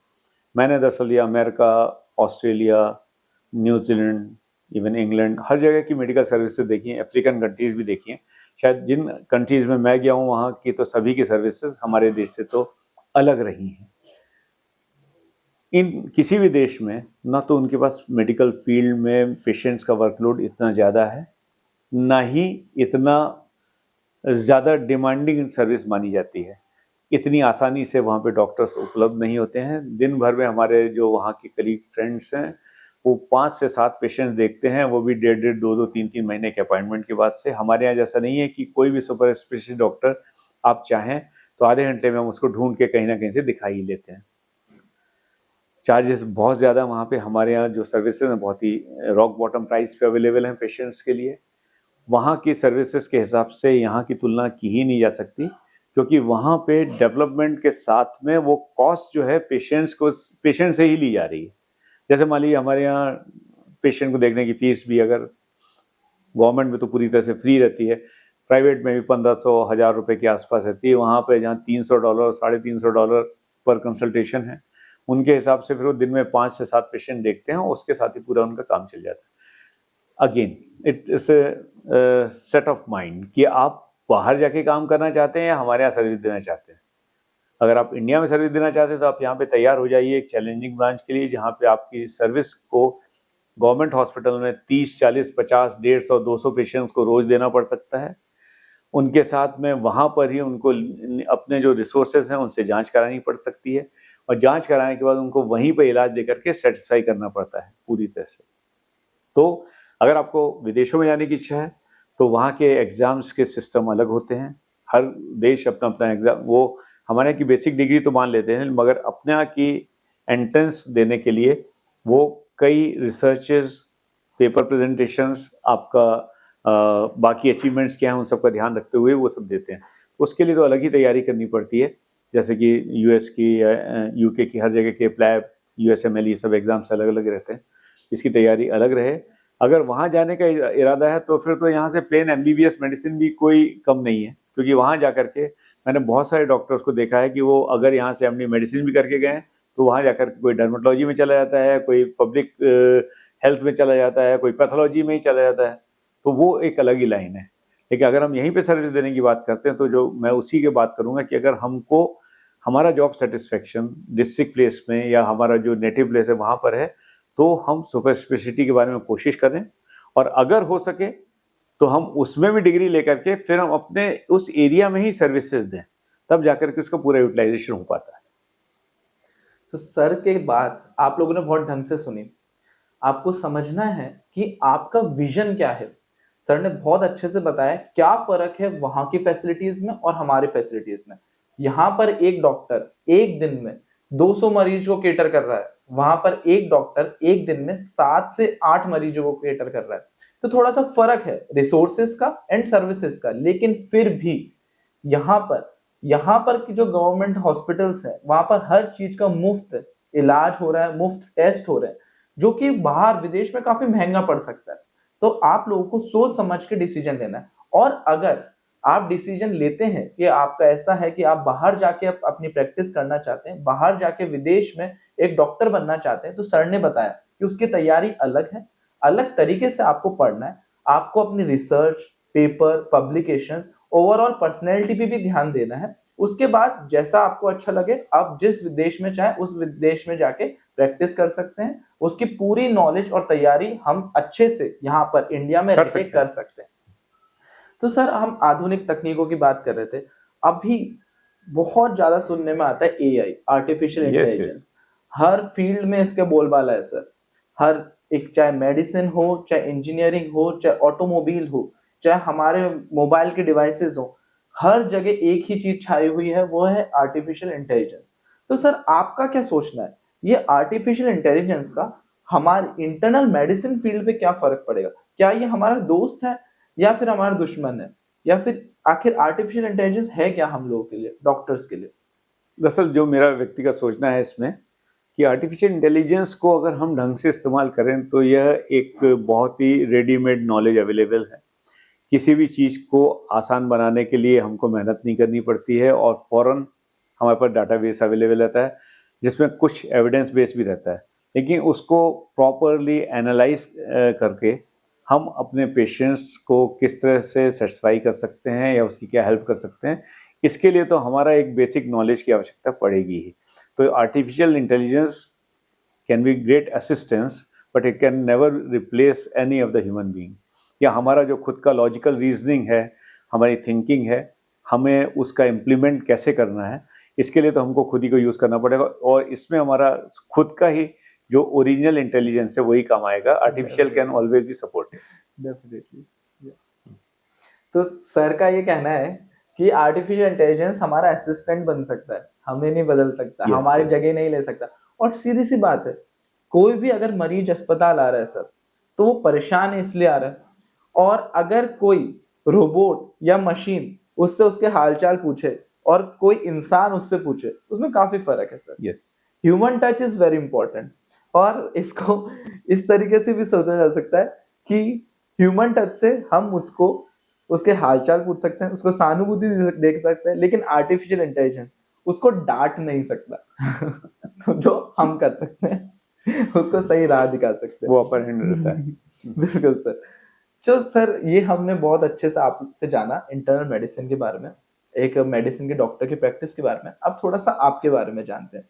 मैंने दरअसल ये America, Australia, New Zealand, even England, हर जगह की मेडिकल सर्विसेज देखी हैं, अफ्रीकन कंट्रीज भी देखी हैं। शायद जिन कंट्रीज में मैं गया हूँ वहाँ की तो सभी की सर्विसेज हमारे देश से तो अलग रही हैं। इन किसी भी देश में ना तो उनके पास मेडिकल फील्ड में पेशेंट्स का वर्कलोड इतना ज़्यादा है, ना ही इतना ज़्यादा डिमांडिंग सर्विस मानी जाती है। इतनी आसानी से वहाँ पे डॉक्टर्स उपलब्ध नहीं होते हैं। दिन भर में हमारे जो वहाँ के कलीग फ्रेंड्स हैं वो 5 से 7 पेशेंट्स देखते हैं, वो भी 1.5, 2-2, 3-3 महीने के अपॉइंटमेंट के बाद से। हमारे यहाँ जैसा नहीं है कि कोई भी सुपर स्पेशलिस्ट डॉक्टर आप चाहें तो आधे घंटे में हम उसको ढूंढ के कहीं ना कहीं से दिखा ही लेते हैं। चार्जेस बहुत ज़्यादा वहाँ पे, हमारे यहाँ जो सर्विसेज हैं बहुत ही रॉक बॉटम प्राइस पे अवेलेबल हैं पेशेंट्स के लिए। वहाँ की सर्विसेज के हिसाब से यहाँ की तुलना की ही नहीं जा सकती, क्योंकि वहाँ पे डेवलपमेंट के साथ में वो कॉस्ट जो है पेशेंट से ही ली जा रही है। जैसे मान लीजिए हमारे यहाँ पेशेंट को देखने की फीस भी अगर गवर्नमेंट में तो पूरी तरह से फ्री रहती है, प्राइवेट में भी 1500-1000 रुपए के आसपास रहती है। वहाँ पे जहाँ $300 $350 पर कंसल्टेशन है, उनके हिसाब से फिर वो दिन में 5 से 7 पेशेंट देखते हैं, उसके साथ ही पूरा उनका काम चल जाता है। Again it is set of mind कि आप बाहर जाके काम करना चाहते हैं या हमारे यहाँ सर्विस देना चाहते हैं। अगर आप इंडिया में सर्विस देना चाहते हैं तो आप यहाँ पे तैयार हो जाइए एक चैलेंजिंग ब्रांच के लिए, जहाँ पे आपकी सर्विस को गवर्नमेंट हॉस्पिटल में 30, 40, 50, 150, 200 पेशेंट्स को रोज देना पड़ सकता है। उनके साथ में वहाँ पर ही उनको अपने जो रिसोर्सेज हैं उनसे जांच करानी पड़ सकती है, और जांच कराने के बाद उनको वहीं पर इलाज देकर के सेटिस्फाई करना पड़ता है पूरी तरह से। तो अगर आपको विदेशों में जाने की इच्छा है तो वहाँ के एग्ज़ाम्स के सिस्टम अलग होते हैं। हर देश अपना अपना एग्ज़ाम, वो हमारे यहाँ की बेसिक डिग्री तो मान लेते हैं, मगर अपने यहाँ की एंट्रेंस देने के लिए वो कई रिसर्चेस, पेपर प्रेजेंटेशंस, आपका बाकी अचीवमेंट्स क्या हैं उन सब का ध्यान रखते हुए वो सब देते हैं। उसके लिए तो अलग ही तैयारी करनी पड़ती है, जैसे कि यूएस की या यूके की हर जगह के प्लैब, यूएसएमएल, ये सब एग्ज़ाम्स अलग अलग रहते हैं, इसकी तैयारी अलग रहे। अगर वहाँ जाने का इरादा है तो फिर तो यहाँ से प्लेन एमबीबीएस मेडिसिन भी कोई कम नहीं है, क्योंकि वहाँ जा कर के मैंने बहुत सारे डॉक्टर्स को देखा है कि वो अगर यहाँ से एमडी मेडिसिन भी करके गए तो वहाँ जाकर कोई डर्मेटोलॉजी में चला जाता है, कोई पब्लिक हेल्थ में चला जाता है, कोई पैथोलॉजी में ही चला जाता है, तो वो एक अलग ही लाइन है। लेकिन अगर हम यहीं पे सर्विस देने की बात करते हैं तो जो मैं उसी की बात करूँगा कि अगर हमको हमारा जॉब सेटिस्फेक्शन डिस्ट्रिक्ट प्लेस में या हमारा जो नेटिव प्लेस है वहाँ पर है, तो हम सुपर स्पेशलिटी के बारे में कोशिश करें, और अगर हो सके तो हम उसमें भी डिग्री लेकर के फिर हम अपने उस एरिया में ही सर्विसेज दें, तब जाकर के उसका पूरा यूटिलाइजेशन हो पाता है। तो सर के बात आप लोगों ने बहुत ढंग से सुनी। आपको समझना है कि आपका विजन क्या है। सर ने बहुत अच्छे से बताया क्या फर्क है वहां की फैसिलिटीज में और हमारे फैसिलिटीज में। यहाँ पर एक डॉक्टर एक दिन में 200 मरीज को केटर कर रहा है, वहां पर एक डॉक्टर एक दिन में 7 से 8 मरीजों को केटर कर रहा है। तो थोड़ा सा फर्क है रिसोर्सेज का एंड सर्विसेज का, लेकिन फिर भी यहाँ पर की जो गवर्नमेंट हॉस्पिटल्स है वहां पर हर चीज का मुफ्त इलाज हो रहा है, मुफ्त टेस्ट हो रहे हैं, जो कि बाहर विदेश में काफी महंगा पड़ सकता है। तो आप लोगों को सोच समझ के डिसीजन लेना है, और अगर आप डिसीजन लेते हैं कि आपका ऐसा है कि आप बाहर जाके अपनी प्रैक्टिस करना चाहते हैं, बाहर जाके विदेश में एक डॉक्टर बनना चाहते हैं, तो सर ने बताया कि उसकी तैयारी अलग है, अलग तरीके से आपको पढ़ना है। आपको अपनी research, paper, publication, overall personality पे भी ध्यान देना है। उसके बाद जैसा आपको अच्छा लगे आप जिस विदेश में चाहे उस विदेश में जाके प्रैक्टिस कर सकते हैं। उसकी पूरी नॉलेज और तैयारी हम अच्छे से यहाँ पर इंडिया में रह के कर सकते हैं। तो सर हम आधुनिक तकनीकों की बात कर रहे थे, अभी बहुत ज्यादा सुनने में आता है एआई, आर्टिफिशियल इंटेलिजेंस। हर फील्ड में इसके बोलबाला है सर। हर एक, चाहे मेडिसिन हो, चाहे इंजीनियरिंग हो, चाहे ऑटोमोबाइल हो, चाहे हमारे मोबाइल के डिवाइसेस हो, हर जगह एक ही चीज छाई हुई है, वो है आर्टिफिशियल इंटेलिजेंस। तो सर आपका क्या सोचना है, ये आर्टिफिशियल इंटेलिजेंस का हमारे इंटरनल मेडिसिन फील्ड पे क्या फर्क पड़ेगा? क्या ये हमारा दोस्त है या फिर हमारा दुश्मन है, या फिर आखिर आर्टिफिशियल इंटेलिजेंस है क्या हम लोगों के लिए, डॉक्टर्स के लिए? दरअसल जो मेरा व्यक्तिगत सोचना है इसमें कि आर्टिफिशियल इंटेलिजेंस को अगर हम ढंग से इस्तेमाल करें तो यह एक बहुत ही रेडीमेड नॉलेज अवेलेबल है। किसी भी चीज़ को आसान बनाने के लिए हमको मेहनत नहीं करनी पड़ती है, और फ़ौरन हमारे पास डाटाबेस अवेलेबल रहता है जिसमें कुछ एविडेंस बेस भी रहता है, लेकिन उसको प्रॉपरली एनालाइज करके हम अपने पेशेंट्स को किस तरह से सेटिस्फाई कर सकते हैं या उसकी क्या हेल्प कर सकते हैं, इसके लिए तो हमारा एक बेसिक नॉलेज की आवश्यकता पड़ेगी ही। तो artificial intelligence can be great assistance, but it can never replace any of the human beings. या हमारा जो खुद का लॉजिकल रीजनिंग है, हमारी थिंकिंग है, हमें उसका इम्प्लीमेंट कैसे करना है, इसके लिए तो हमको खुद ही को यूज़ करना पड़ेगा, और इसमें हमारा खुद का ही जो ओरिजिनल इंटेलिजेंस है वही काम आएगा। Artificial can always be supported. Definitely. तो सर का ये कहना है कि आर्टिफिशियल इंटेलिजेंस हमारा असिस्टेंट बन सकता है, हमें नहीं बदल सकता, हमारी जगह नहीं ले सकता। और सीधी सी बात है, कोई भी अगर मरीज अस्पताल आ रहा है सर, तो वो परेशान है इसलिए आ रहा है, और अगर कोई रोबोट या मशीन उससे उसके हालचाल पूछे और कोई इंसान उससे पूछे, उसमें काफी फर्क है sir. Yes, human touch is very important. और इसको इस तरीके से भी सोचा जा सकता है कि ह्यूमन टच से हम उसको उसके हालचाल पूछ सकते हैं, उसको सहानुभूति देख सकते हैं, लेकिन आर्टिफिशियल इंटेलिजेंस उसको डांट नहीं सकता। तो जो हम कर सकते हैं उसको सही राह दिखा सकते हैं, वो अपर हैंड रहता है। बिल्कुल सर। तो सर ये हमने बहुत अच्छे से आपसे जाना इंटरनल मेडिसिन के बारे में, एक मेडिसिन के डॉक्टर की प्रैक्टिस के बारे में। अब थोड़ा सा आपके बारे में जानते हैं।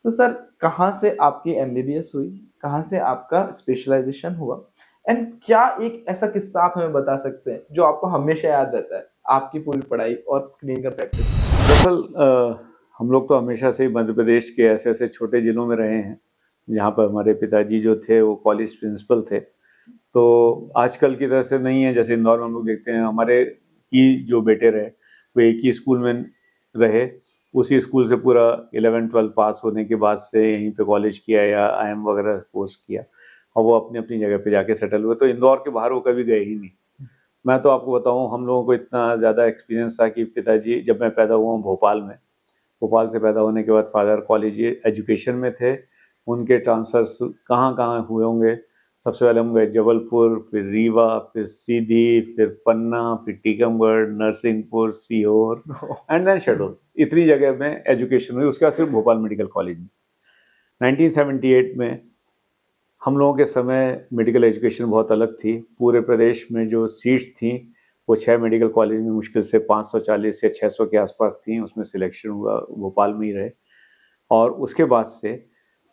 तो सर कहाँ से आपकी एमबीबीएस हुई, कहाँ से आपका स्पेशलाइजेशन हुआ, एंड क्या एक ऐसा किस्सा आप हमें बता सकते हैं जो आपको हमेशा याद रहता है आपकी पूरी पढ़ाई और क्लिनिकल प्रैक्टिस? दरअसल हम लोग तो हमेशा से ही मध्य प्रदेश के ऐसे ऐसे छोटे जिलों में रहे हैं जहाँ पर हमारे पिताजी जो थे वो कॉलेज प्रिंसिपल थे। तो आजकल की तरह से नहीं है, जैसे इंदौर में हम लोग देखते हैं हमारे ही जो बेटे रहे वो एक ही स्कूल में रहे, उसी स्कूल से पूरा 11-12 पास होने के बाद से यहीं पे कॉलेज किया या आईएम वगैरह कोर्स किया और वो अपनी अपनी जगह पे जाके सेटल हुए। तो इंदौर के बाहर वो कभी गए ही नहीं। मैं तो आपको बताऊं, हम लोगों को इतना ज़्यादा एक्सपीरियंस था कि पिताजी, जब मैं पैदा हुआ हूँ भोपाल में, भोपाल से पैदा होने के बाद फादर कॉलेज एजुकेशन में थे। उनके ट्रांसफर्स कहाँ कहाँ हुए होंगे, सबसे पहले हम गए जबलपुर, फिर रीवा, फिर सीधी, फिर पन्ना, फिर टीकमगढ़, नरसिंहपुर, सीहोर एंड देन शहडोल। इतनी जगह में एजुकेशन हुई। उसके बाद फिर भोपाल मेडिकल कॉलेज में 1978 में हम लोगों के समय मेडिकल एजुकेशन बहुत अलग थी। पूरे प्रदेश में जो सीट्स थी वो 6 मेडिकल कॉलेज में मुश्किल से 540 या 600 के आसपास थी। उसमें सिलेक्शन हुआ, भोपाल में ही रहे। और उसके बाद से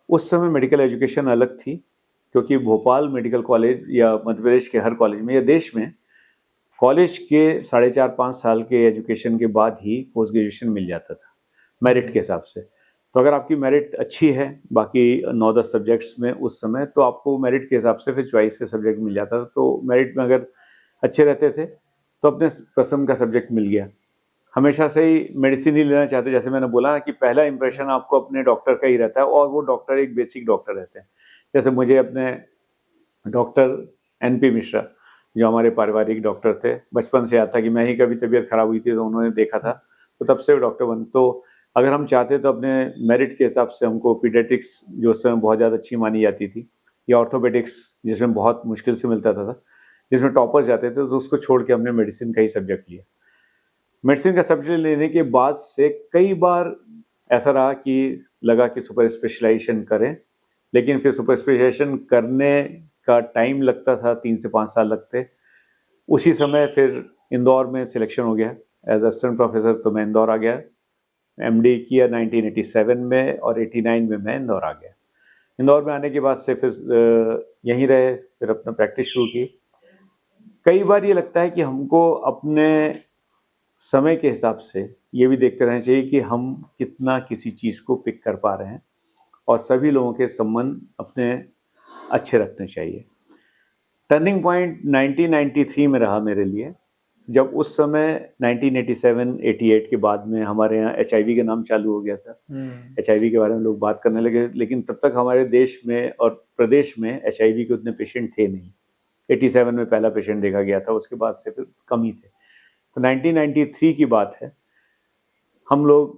उस समय मेडिकल एजुकेशन अलग थी, क्योंकि भोपाल मेडिकल कॉलेज या मध्य प्रदेश के हर कॉलेज में या देश में कॉलेज के 4.5-5 साल के एजुकेशन के बाद ही पोस्ट ग्रेजुएशन मिल जाता था मेरिट के हिसाब से। तो अगर आपकी मेरिट अच्छी है बाकी 9-10 सब्जेक्ट्स में उस समय, तो आपको मेरिट के हिसाब से फिर चॉइस से सब्जेक्ट मिल जाता था। तो मेरिट में अगर अच्छे रहते थे तो अपने पसंद का सब्जेक्ट मिल गया। हमेशा से ही मेडिसिन ही लेना चाहते, जैसे मैंने बोला कि पहला इंप्रेशन आपको अपने डॉक्टर का ही रहता है, और वो डॉक्टर एक बेसिक डॉक्टर रहते हैं। जैसे मुझे अपने डॉक्टर NP मिश्रा, जो हमारे पारिवारिक डॉक्टर थे, बचपन से आता कि मैं ही कभी तबीयत खराब हुई थी तो उन्होंने देखा था, तो तब से वो डॉक्टर बन। तो अगर हम चाहते तो अपने मेरिट के हिसाब से हमको पीडियाट्रिक्स, जो उस समय बहुत ज़्यादा अच्छी मानी जाती थी, या ऑर्थोपेडिक्स जिसमें बहुत मुश्किल से मिलता था, जिसमें टॉपर्स जाते थे, तो उसको छोड़ के हमने मेडिसिन का ही सब्जेक्ट लिया। मेडिसिन का सब्जेक्ट लेने के बाद से कई बार ऐसा रहा कि लगा कि सुपर स्पेशलाइजेशन करें, लेकिन फिर सुपर स्पेशलाइजेशन करने का टाइम लगता था, 3 से 5 साल लगते। उसी समय फिर इंदौर में सिलेक्शन हो गया एज असिस्टेंट प्रोफेसर, तो मैं इंदौर आ गया। MD किया 1987 में और 89 में मैं इंदौर आ गया। इंदौर में आने के बाद से फिर यहीं रहे, फिर अपना प्रैक्टिस शुरू की। कई बार ये लगता है कि हमको अपने समय के हिसाब से ये भी देखते रहना चाहिए कि हम कितना किसी चीज़ को पिक कर पा रहे हैं, और सभी लोगों के संबंध अपने अच्छे रखने चाहिए। टर्निंग पॉइंट 1993 में रहा मेरे लिए, जब उस समय 1987-88 के बाद में हमारे यहाँ HIV का नाम चालू हो गया था। HIV के बारे में लोग बात करने लगे, लेकिन तब तक हमारे देश में और प्रदेश में HIV के उतने पेशेंट थे नहीं। 87 में पहला पेशेंट देखा गया था, उसके बाद से फिर कम ही थे। तो 1993 की बात है। हम लोग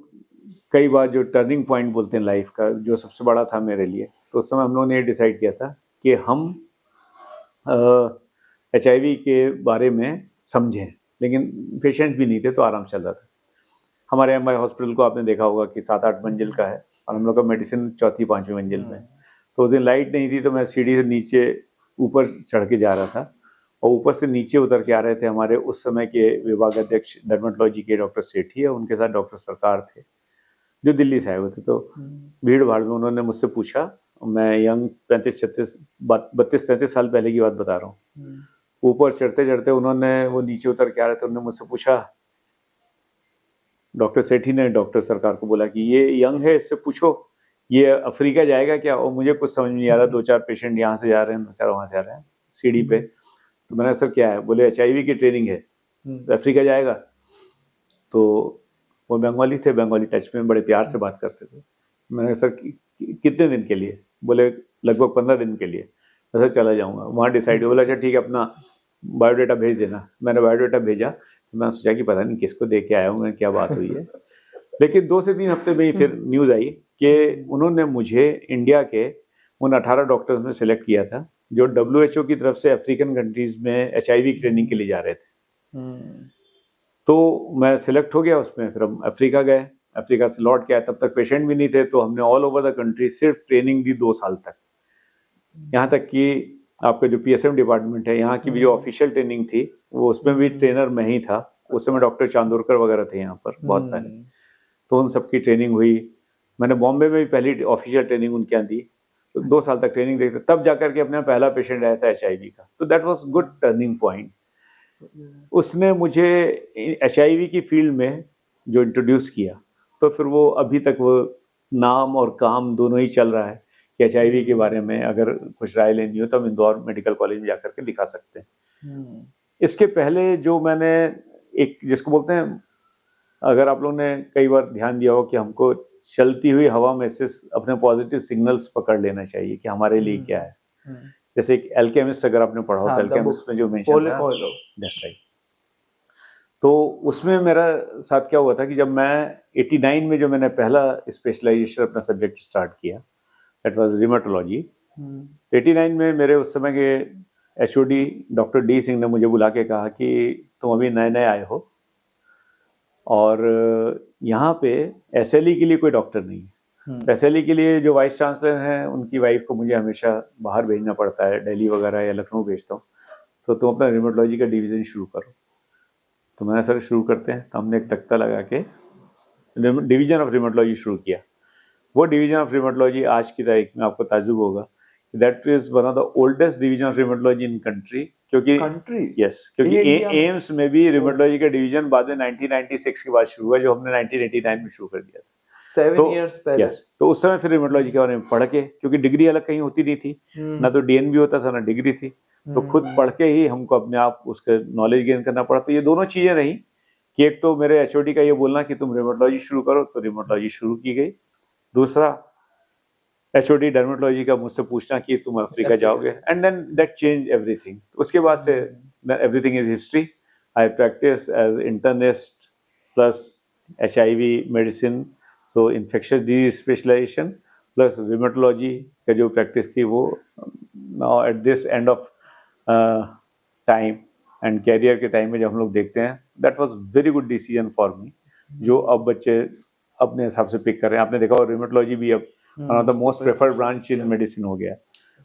कई बार जो टर्निंग पॉइंट बोलते हैं लाइफ का, जो सबसे बड़ा था मेरे लिए, तो उस समय हम लोगों ने ये डिसाइड किया था कि हम HIV के बारे में समझें, लेकिन पेशेंट भी नहीं थे तो आराम चल रहा था। हमारे MI हॉस्पिटल को आपने देखा होगा कि 7-8 मंजिल का है, और हम लोग का मेडिसिन 4th-5वीं मंजिल में। तो उस दिन लाइट नहीं थी, तो मैं सीढ़ी से नीचे ऊपर चढ़ के जा रहा था, और ऊपर से नीचे उतर के आ रहे थे हमारे उस समय के विभाग अध्यक्ष डर्मेटोलॉजी के डॉक्टर सेठी, और उनके साथ डॉक्टर सरकार थे जो दिल्ली से आए हुए थे। तो भीड़ भाड़ में उन्होंने मुझसे पूछा, मैं यंग 32-33 साल पहले की बात बता रहा हूँ, ऊपर चढ़ते चढ़ते उन्होंने, वो नीचे उतर के आ रहे थे, उन्होंने मुझसे पूछा, डॉक्टर सेठी ने डॉक्टर सरकार को बोला कि ये यंग है, इससे पूछो ये अफ्रीका जाएगा क्या? और मुझे कुछ समझ नहीं आ रहा, 2-4 पेशेंट यहाँ से जा रहे हैं, 2-4 वहाँ से आ रहे हैं सीढ़ी पे। तो मैंने, सर क्या है? बोले HIV की ट्रेनिंग है, तो अफ्रीका जाएगा। तो वो बंगाली थे, बंगाली टच में बड़े प्यार से बात करते थे। मैंने, सर कितने दिन के लिए? बोले लगभग 15 दिन के लिए। सर चला जाऊँगा। वहाँ डिसाइड हुआ, बोला अच्छा ठीक है, अपना बायोडाटा भेज देना। मैंने बायोडाटा भेजा, तो मैं सोचा कि पता नहीं किसको दे के आया हूँ मैं, क्या बात हुई है। लेकिन 2 से 3 हफ्ते में ही फिर न्यूज़ आई कि उन्होंने मुझे इंडिया के उन 18 डॉक्टर्स में सिलेक्ट किया था जो WHO की तरफ से अफ्रीकन कंट्रीज में HIV ट्रेनिंग के लिए जा रहे थे। तो मैं सिलेक्ट हो गया उसमें, फिर हम अफ्रीका गए, अफ्रीका से लौट के आए, तब तक पेशेंट भी नहीं थे, तो हमने ऑल ओवर द कंट्री सिर्फ ट्रेनिंग दी 2 साल तक। यहाँ तक कि आपका जो PSM डिपार्टमेंट है, यहाँ की भी जो ऑफिशियल ट्रेनिंग थी वो उसमें भी ट्रेनर मैं ही था। उस समय डॉक्टर चांदोरकर वगैरह थे यहाँ पर बहुत पहले, तो उन सबकी ट्रेनिंग हुई। मैंने बॉम्बे में भी पहली ऑफिशियल ट्रेनिंग उनके यहाँ दी, तो 2 साल तक ट्रेनिंग देखते, तब जाकर के अपना पहला पेशेंट आया था HIV का। तो that was good turning point. उसने मुझे HIV की फील्ड में जो इंट्रोड्यूस किया, तो फिर वो अभी तक वो नाम और काम दोनों ही चल रहा है कि HIV के बारे में अगर कुछ राय लेनी हो तो हम इंदौर मेडिकल कॉलेज में जाकर के दिखा सकते हैं। इसके पहले जो मैंने एक जिसको बोलते हैं, अगर आप लोगों ने कई बार ध्यान दिया हो कि हमको चलती हुई हवा में से अपने पॉजिटिव सिग्नल्स पकड़ लेना चाहिए कि हमारे लिए क्या है। जैसे एक एल्केमिस्ट अगर आपने पढ़ा हो तो एल्केमिस्ट में जो मेंशन था, दैट्स राइट। तो उसमें मेरा साथ क्या हुआ था कि जब मैं 89 में जो मैंने पहला स्पेशलाइजेशन अपना सब्जेक्ट स्टार्ट किया, दैट वाज रिमेटोलॉजी। 89 में मेरे उस समय के HOD डॉक्टर D सिंह ने मुझे बुला के कहा कि तुम अभी नए नए आए हो और यहाँ पे SLE के लिए कोई डॉक्टर नहीं है। SLE के लिए जो वाइस चांसलर हैं उनकी वाइफ को मुझे हमेशा बाहर भेजना पड़ता है, दिल्ली वगैरह या लखनऊ भेजता हूँ, तो तुम अपना रिमेटोलॉजी का डिवीज़न शुरू करो। तो मैंने सर शुरू करते हैं, तो हमने एक तख्ता लगा के डिवीज़न ऑफ रिमेटोलॉजी शुरू किया। वो डिवीज़न ऑफ रिमेटोलॉजी आज की तारीख में आपको ताजुब होगा, that is one of the oldest division of rheumatology in country, क्योंकि एम्स में भी रिमेटोलॉजी का डिवीजन बाद में 1996 के बाद शुरू हुआ, जो हमने 1989 में शुरू कर दिया था। 7 years पहले। तो उस समय फिर रिमेटोलॉजी के बारे में पढ़ के, क्योंकि डिग्री अलग कहीं होती नहीं थी, ना तो DNB होता था ना डिग्री थी, तो खुद पढ़ के ही हमको अपने आप उसका नॉलेज गेन करना पड़ा। तो ये दोनों चीजें रही कि एक तो मेरे HOD का ये बोलना कि तुम रिमेटोलॉजी शुरू करो, तो रिमेटोलॉजी शुरू की गई। दूसरा HOD डर्मेटोलॉजी का मुझसे पूछना कि तुम अफ्रीका जाओगे, and then that change everything. उसके बाद से everything is history. I practice as internist plus HIV medicine, so infectious disease specialisation plus rheumatology का जो प्रैक्टिस थी वो now at this end of time and career के टाइम में जब हम लोग देखते हैं, that was very good decision for me, जो अब बच्चे अपने हिसाब से पिक कर रहे हैं। आपने देखा और रिमेटोलॉजी भी अब one of the most preferred branch in medicine हो गया।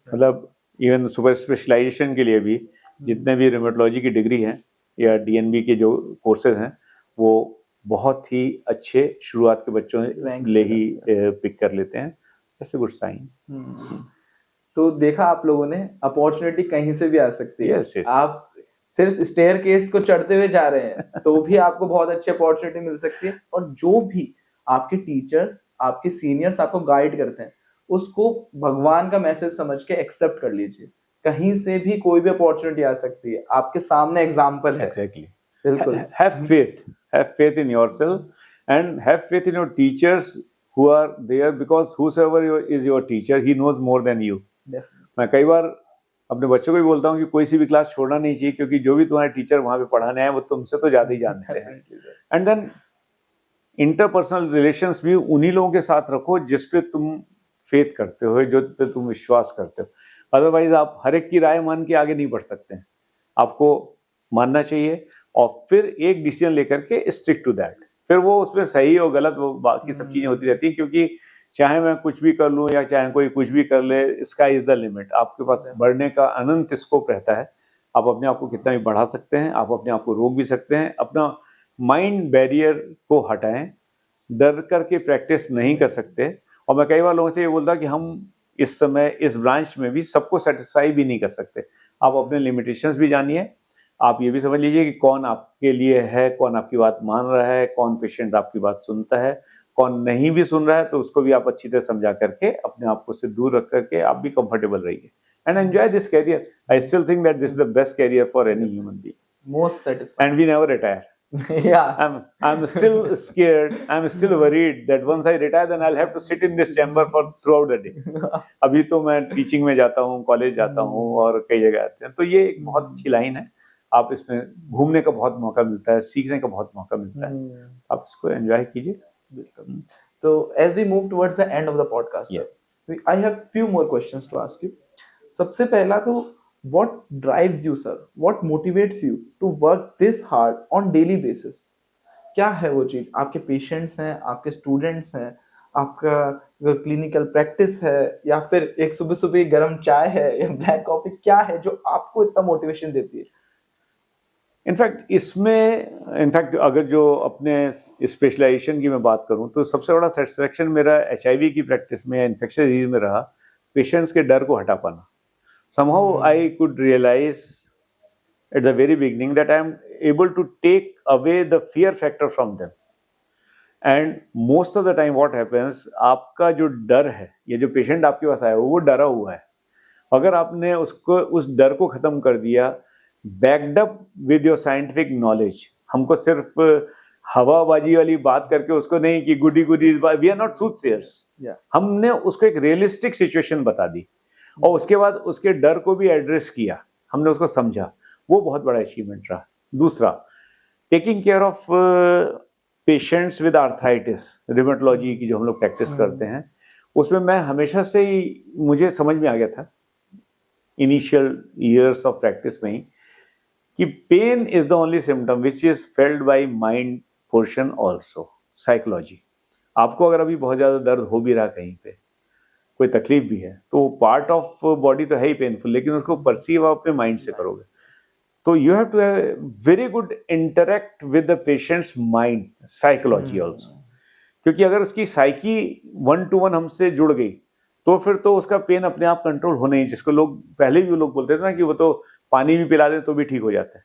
मतलब इवन सुपर स्पेशलाइजेशन के लिए भी जितने भी रिमेटोलॉजी की डिग्री हैं या DNB के जो कोर्सेज हैं, वो बहुत ही अच्छे शुरुआत के बच्चों ले ही पिक कर लेते हैं। ऐसे गुड साइन। तो देखा आप लोगों ने, अपॉर्चुनिटी कहीं से भी आ सकती है। yes. आप सिर्फ स्टेयर केस को चढ़ते हुए जा रहे हैं तो भी आपको बहुत अच्छी अपॉर्चुनिटी मिल सकती है। और जो भी आपके टीचर्स, आपके सीनियर्स आपको गाइड करते हैं, उसको भगवान का मैसेज समझ के एक्सेप्ट कर लीजिए। कहीं से भी कोई भी अपॉर्चुनिटी आ सकती है, आपके सामने एग्जाम्पल है। Exactly. बिल्कुल। Have faith in yourself and have faith in your teachers who are there, because whosoever is your teacher, he knows more than you. मैं कई बार अपने बच्चों को भी बोलता हूँ कि कोई सी भी क्लास छोड़ना नहीं चाहिए, क्योंकि जो भी तुम्हारे टीचर वहाँ पे पढ़ाने आए वो तुमसे तो ज्यादा ही जानते हैं। एंड देन इंटरपर्सनल रिलेशंस भी उन्हीं लोगों के साथ रखो जिस पे तुम फेथ करते हो, जो पे तुम विश्वास करते हो। अदरवाइज आप हर एक की राय मान के आगे नहीं बढ़ सकते हैं। आपको मानना चाहिए और फिर एक डिसीजन लेकर के स्टिक टू दैट। फिर वो उसमें सही और गलत वो बाकी सब चीजें होती रहती हैं, क्योंकि चाहे मैं कुछ भी कर लूँ या चाहे कोई कुछ भी कर ले, स्काई इज द लिमिट। आपके पास बढ़ने का अनंत स्कोप रहता है। आप अपने आप को कितना भी बढ़ा सकते हैं, आप अपने आप को रोक भी सकते हैं। अपना माइंड बैरियर को हटाएं, डर करके प्रैक्टिस नहीं कर सकते। और मैं कई बार लोगों से ये बोलता कि हम इस समय इस ब्रांच में भी सबको सेटिस्फाई भी नहीं कर सकते। आप अपने लिमिटेशंस भी जानिए। आप ये भी समझ लीजिए कि कौन आपके लिए है, कौन आपकी बात मान रहा है, कौन पेशेंट आपकी बात सुनता है, कौन नहीं भी सुन रहा है, तो उसको भी आप अच्छी तरह समझा करके अपने आप को से दूर रख करके आप भी कंफर्टेबल रहिए and enjoy this career. I still think that this is the best career for any human being, most satisfying, and we never retire. Yeah. I'm still scared. I'm still worried that once I retire, then I'll have to sit in this chamber for throughout the day. अभी तो मैं टीचिंग में जाता हूँ, कॉलेज जाता हूँ और कई जगह आते हैं, तो ये एक बहुत अच्छी लाइन है। आप इसमें घूमने का बहुत मौका मिलता है, सीखने का बहुत मौका मिलता है। आप इसको एंजॉय कीजिए। तो as we move towards the end of the podcast, Yeah. I have few more questions to ask you. सबसे पहला तो what drives you sir, what motivates you to work this hard on daily basis? क्या है वो चीज? आपके पेशेंट्स हैं, आपके स्टूडेंट्स हैं, आपका क्लिनिकल प्रैक्टिस है, या फिर एक सुबह सुबह गर्म चाय है या ब्लैक कॉफी? क्या है जो आपको इतना मोटिवेशन देती है? इनफैक्ट अगर जो अपने स्पेशलाइजेशन की मैं बात करूं तो सबसे बड़ा सेटिस्फेक्शन मेरा HIV की प्रैक्टिस में या इन्फेक्शियस डिजीज में रहा पेशेंट्स के डर को हटा पाना। Somehow I could realise at the very beginning that I am able to take away the fear factor from them. And most of the time what happens, आपका जो डर है, ये जो पेशेंट आपके पास आया वो डरा हुआ है, अगर आपने उसको उस डर को खत्म कर दिया backed up with your scientific knowledge, हमको सिर्फ हवाबाजी वाली बात करके उसको नहीं कि गुडी गुडी, वी आर नॉट सूटसेयर्स, हमने उसको एक रियलिस्टिक सिचुएशन बता दी और उसके बाद उसके डर को भी एड्रेस किया, हमने उसको समझा, वो बहुत बड़ा अचीवमेंट रहा। दूसरा, taking care of patients with arthritis, rheumatology की जो हम लोग प्रैक्टिस करते हैं, उसमें मैं हमेशा से ही मुझे समझ में आ गया था इनिशियल ईयर्स ऑफ प्रैक्टिस में ही कि pain is the only symptom which is felt by mind portion also, psychology. आपको अगर अभी बहुत ज़्यादा दर्द हो भी रहा कहीं पे, कोई तकलीफ भी है, तो पार्ट ऑफ बॉडी तो है ही पेनफुल, लेकिन उसको परसीव आप अपने माइंड से करोगे। तो you have to have very good interact with the patient's mind, psychology also, क्योंकि अगर उसकी साइकी 1-to-1 हमसे जुड़ गई तो फिर तो उसका पेन अपने आप कंट्रोल होना ही, जिसको लोग पहले भी लोग बोलते थे ना कि वो तो पानी भी पिला दे तो भी ठीक हो जाता है।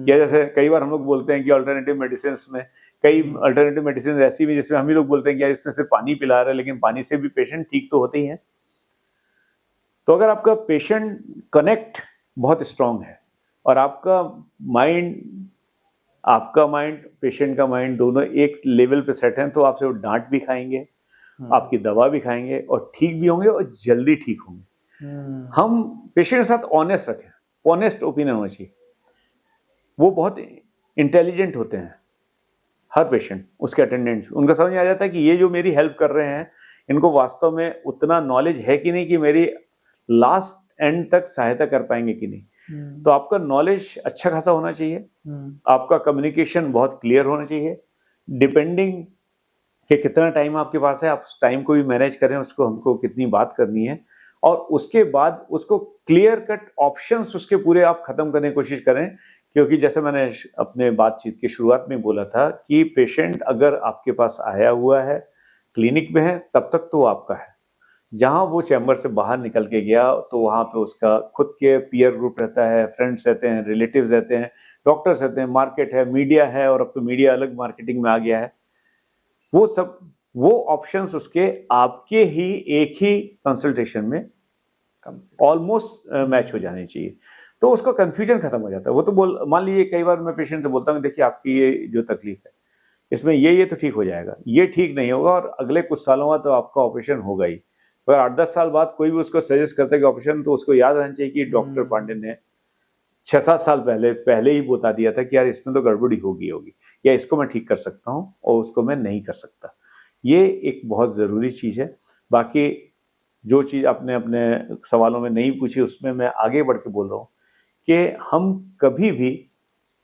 या जैसे कई बार हम लोग बोलते हैं कि अल्टरनेटिव मेडिसिन में, कई अल्टरनेटिव मेडिसिन ऐसी भी जिसमें हम ही लोग बोलते हैं कि यार इसमें सिर्फ पानी पिला रहा है, लेकिन पानी से भी पेशेंट ठीक तो होते ही हैं। तो अगर आपका पेशेंट कनेक्ट बहुत स्ट्रांग है और आपका माइंड पेशेंट का माइंड दोनों एक लेवल पे सेट हैं, तो आपसे वो डांट भी खाएंगे, आपकी दवा भी खाएंगे और ठीक भी होंगे और जल्दी ठीक होंगे। हम पेशेंट के साथ ऑनेस्ट रखें, ऑनेस्ट ओपिनियन होना चाहिए। वो बहुत इंटेलिजेंट होते हैं हर पेशेंट, उसके अटेंडेंट्स, उनका समझ में आ जाता है कि ये जो मेरी हेल्प कर रहे हैं इनको वास्तव में उतना नॉलेज है कि नहीं कि मेरी लास्ट एंड तक सहायता कर पाएंगे कि नहीं। तो आपका नॉलेज अच्छा खासा होना चाहिए, आपका कम्युनिकेशन बहुत क्लियर होना चाहिए, डिपेंडिंग कि कितना टाइम आपके पास है, आप उस टाइम को भी मैनेज करें, उसको हमको कितनी बात करनी है, और उसके बाद उसको क्लियर कट ऑप्शंस उसके पूरे आप खत्म करने की कोशिश करें। क्योंकि जैसे मैंने अपने बातचीत की शुरुआत में बोला था कि पेशेंट अगर आपके पास आया हुआ है, क्लिनिक में है, तब तक तो आपका है। जहां वो चैम्बर से बाहर निकल के गया तो वहां पे उसका खुद के पीयर ग्रुप रहता है, फ्रेंड्स रहते हैं, रिलेटिव्स रहते हैं, डॉक्टर्स रहते हैं, मार्केट है, मीडिया है, और अब तो मीडिया अलग मार्केटिंग में आ गया है। वो ऑप्शंस उसके आपके ही एक ही कंसल्टेशन में ऑलमोस्ट मैच हो जाने चाहिए, तो उसका कंफ्यूजन खत्म हो जाता है। वो तो मान लीजिए कई बार मैं पेशेंट से बोलता हूँ देखिए आपकी ये जो तकलीफ है इसमें ये तो ठीक हो जाएगा, ये ठीक नहीं होगा और अगले कुछ सालों बाद तो आपका ऑपरेशन होगा ही। अगर 8-10 साल बाद कोई भी उसको सजेस्ट करता है कि ऑपरेशन, तो उसको याद रहना चाहिए कि डॉक्टर पांडे ने 6-7 साल पहले ही बता दिया था कि यार इसमें तो गड़बड़ी होगी, या इसको मैं ठीक कर सकता हूँ और उसको मैं नहीं कर सकता। ये एक बहुत ज़रूरी चीज़ है। बाकी जो चीज़ आपने अपने सवालों में नहीं पूछी उसमें मैं आगे बढ़ के बोल रहा हूँ कि हम कभी भी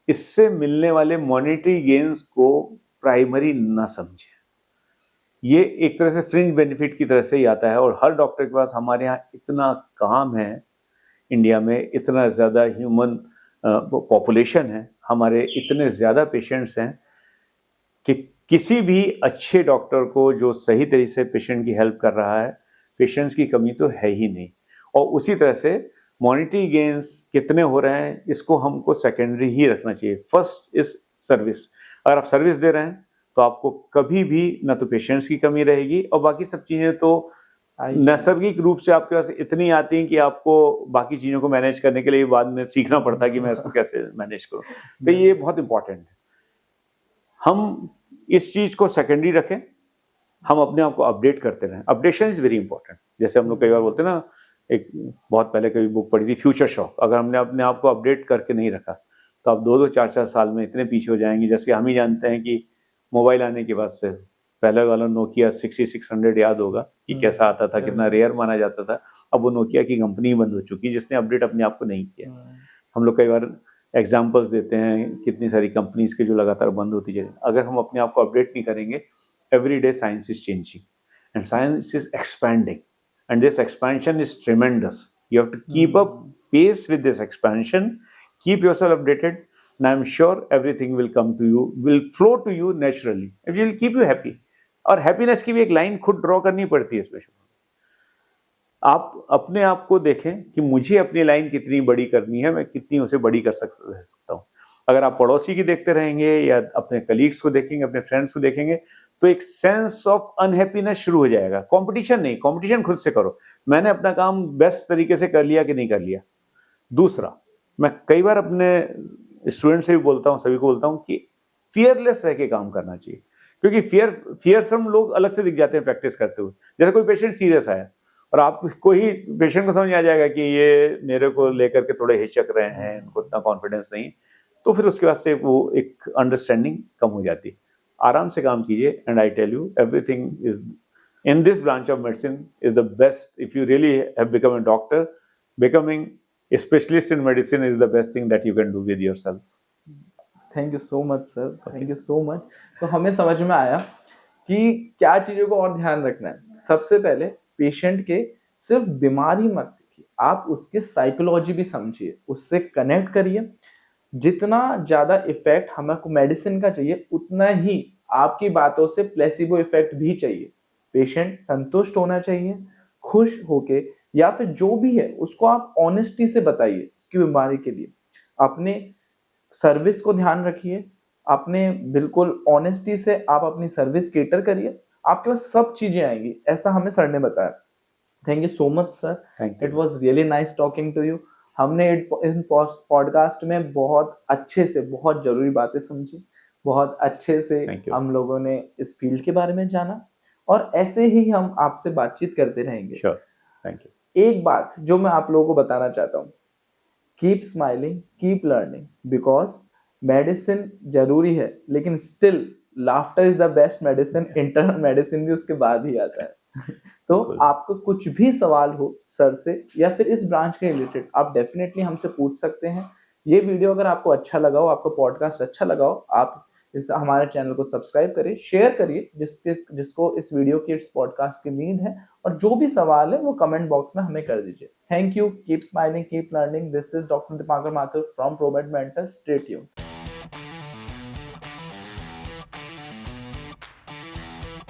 इससे मिलने वाले मॉनेटरी गेन्स को प्राइमरी ना समझें। ये एक तरह से फ्रिंज बेनिफिट की तरह से ही आता है, और हर डॉक्टर के पास, हमारे यहाँ इतना काम है, इंडिया में इतना ज़्यादा ह्यूमन पॉपुलेशन है, हमारे इतने ज़्यादा पेशेंट्स हैं कि किसी भी अच्छे डॉक्टर को जो सही तरीके से पेशेंट की हेल्प कर रहा है, पेशेंट्स की कमी तो है ही नहीं। और उसी तरह से मॉनेटरी गेन्स कितने हो रहे हैं इसको हमको सेकेंडरी ही रखना चाहिए। First is service. अगर आप सर्विस दे रहे हैं तो आपको कभी भी ना तो पेशेंट्स की कमी रहेगी, और बाकी सब चीज़ें तो नैसर्गिक रूप से आपके पास इतनी आती हैं कि आपको बाकी चीज़ों को मैनेज करने के लिए बाद में सीखना पड़ता है कि मैं इसको कैसे मैनेज करूँ। तो ये बहुत इंपॉर्टेंट है, हम इस चीज़ को सेकेंडरी रखें, हम अपने आप को अपडेट करते रहें। Updation is very important. जैसे हम लोग कई बार बोलते हैं ना, एक बहुत पहले कभी बुक पढ़ी थी फ्यूचर शॉक, अगर हमने अपने आप को अपडेट करके नहीं रखा तो आप 2-2, 4-4 साल में इतने पीछे हो जाएंगे। जैसे हम ही जानते हैं कि मोबाइल आने के बाद से पहले वाला नोकिया 6600 याद होगा कि कैसा आता था, कितना रेयर माना जाता था। अब वो नोकिया की कंपनी बंद हो चुकी, जिसने अपडेट अपने आप को नहीं किया। हम लोग कई बार एग्जाम्पल्स देते हैं कितनी सारी कंपनीज के जो लगातार बंद होती जा रही है। अगर हम अपने आप को अपडेट नहीं करेंगे, every day science is changing and science is expanding and this expansion is ट्रेमेंडस। You have to keep up pace with this expansion, keep yourself updated, and I'm sure everything will come to you, will flow to you naturally. It will keep you happy. और हैप्पीनेस की भी एक लाइन खुद ड्रॉ करनी पड़ती है इसमें। आप अपने आप को देखें कि मुझे अपनी लाइन कितनी बड़ी करनी है, मैं कितनी उसे बड़ी कर सकता हूँ। अगर आप पड़ोसी की देखते रहेंगे या अपने कलीग्स को देखेंगे, अपने फ्रेंड्स को देखेंगे, तो एक सेंस ऑफ अनहैप्पीनेस शुरू हो जाएगा। कंपटीशन नहीं, कंपटीशन खुद से करो, मैंने अपना काम बेस्ट तरीके से कर लिया कि नहीं कर लिया। दूसरा, मैं कई बार अपने स्टूडेंट से भी बोलता हूँ, सभी को बोलता हूँ कि फियरलेस रह के काम करना चाहिए, क्योंकि फियरसम लोग अलग से दिख जाते हैं प्रैक्टिस करते हुए। जैसे कोई पेशेंट सीरियस आया और आपको ही पेशेंट को समझ में आ जाएगा कि ये मेरे को लेकर के थोड़े हिचक रहे हैं, इनको इतना कॉन्फिडेंस नहीं, तो फिर उसके बाद से वो एक अंडरस्टैंडिंग कम हो जाती है। आराम से काम कीजिए and I tell you everything is in this branch of medicine is the best. If you really have become a doctor, becoming a specialist in medicine is the best thing that you can do with yourself. Thank you so much sir, thank you so much. तो हमें समझ में आया कि क्या चीज़ों को और ध्यान रखना है। सबसे पहले पेशेंट के सिर्फ बीमारी मत देखिए, आप उसके साइकोलॉजी भी समझिए, उससे कनेक्ट करिए। जितना ज़्यादा इफेक्ट हमको मेडिसिन का चाहिए, उतना ही आपकी बातों से प्लेसिबो इफेक्ट भी चाहिए। पेशेंट संतुष्ट होना चाहिए, खुश होके, या फिर जो भी है उसको आप ऑनेस्टी से बताइए उसकी बीमारी के लिए। अपने सर्विस को ध्यान रखिए, अपने बिल्कुल ऑनेस्टी से आप अपनी सर्विस केटर करिए, आपके पास सब चीजें आएंगी। ऐसा हमें सर ने बताया। Thank you so much sir, it was really nice talking to you. हमने इस पॉडकास्ट में बहुत अच्छे से बहुत जरूरी बातें समझी, बहुत अच्छे से हम लोगों ने इस फील्ड के बारे में जाना, और ऐसे ही हम आपसे बातचीत करते रहेंगे। Sure, thank you. एक बात जो मैं आप लोगों को बताना चाहता हूँ, keep smiling, keep learning, because medicine जरूरी है, लेकिन still laughter is the best medicine. Internal medicine भी उसके बाद ही आता है। तो आपको कुछ भी सवाल हो सर से या फिर इस ब्रांच के रिलेटेड, आप डेफिनेटली हमसे पूछ सकते हैं। ये वीडियो अगर आपको अच्छा लगा हो, आपको पॉडकास्ट अच्छा लगा हो, आप इस हमारे चैनल को सब्सक्राइब करिए, शेयर करिए जिसको इस वीडियो की, इस पॉडकास्ट की नीड है, और जो भी सवाल है वो कमेंट बॉक्स में हमें कर दीजिए। Thank you, keep smiling, keep learning. This is doctor Dipankar Mathur from Promed mental. Stay tuned.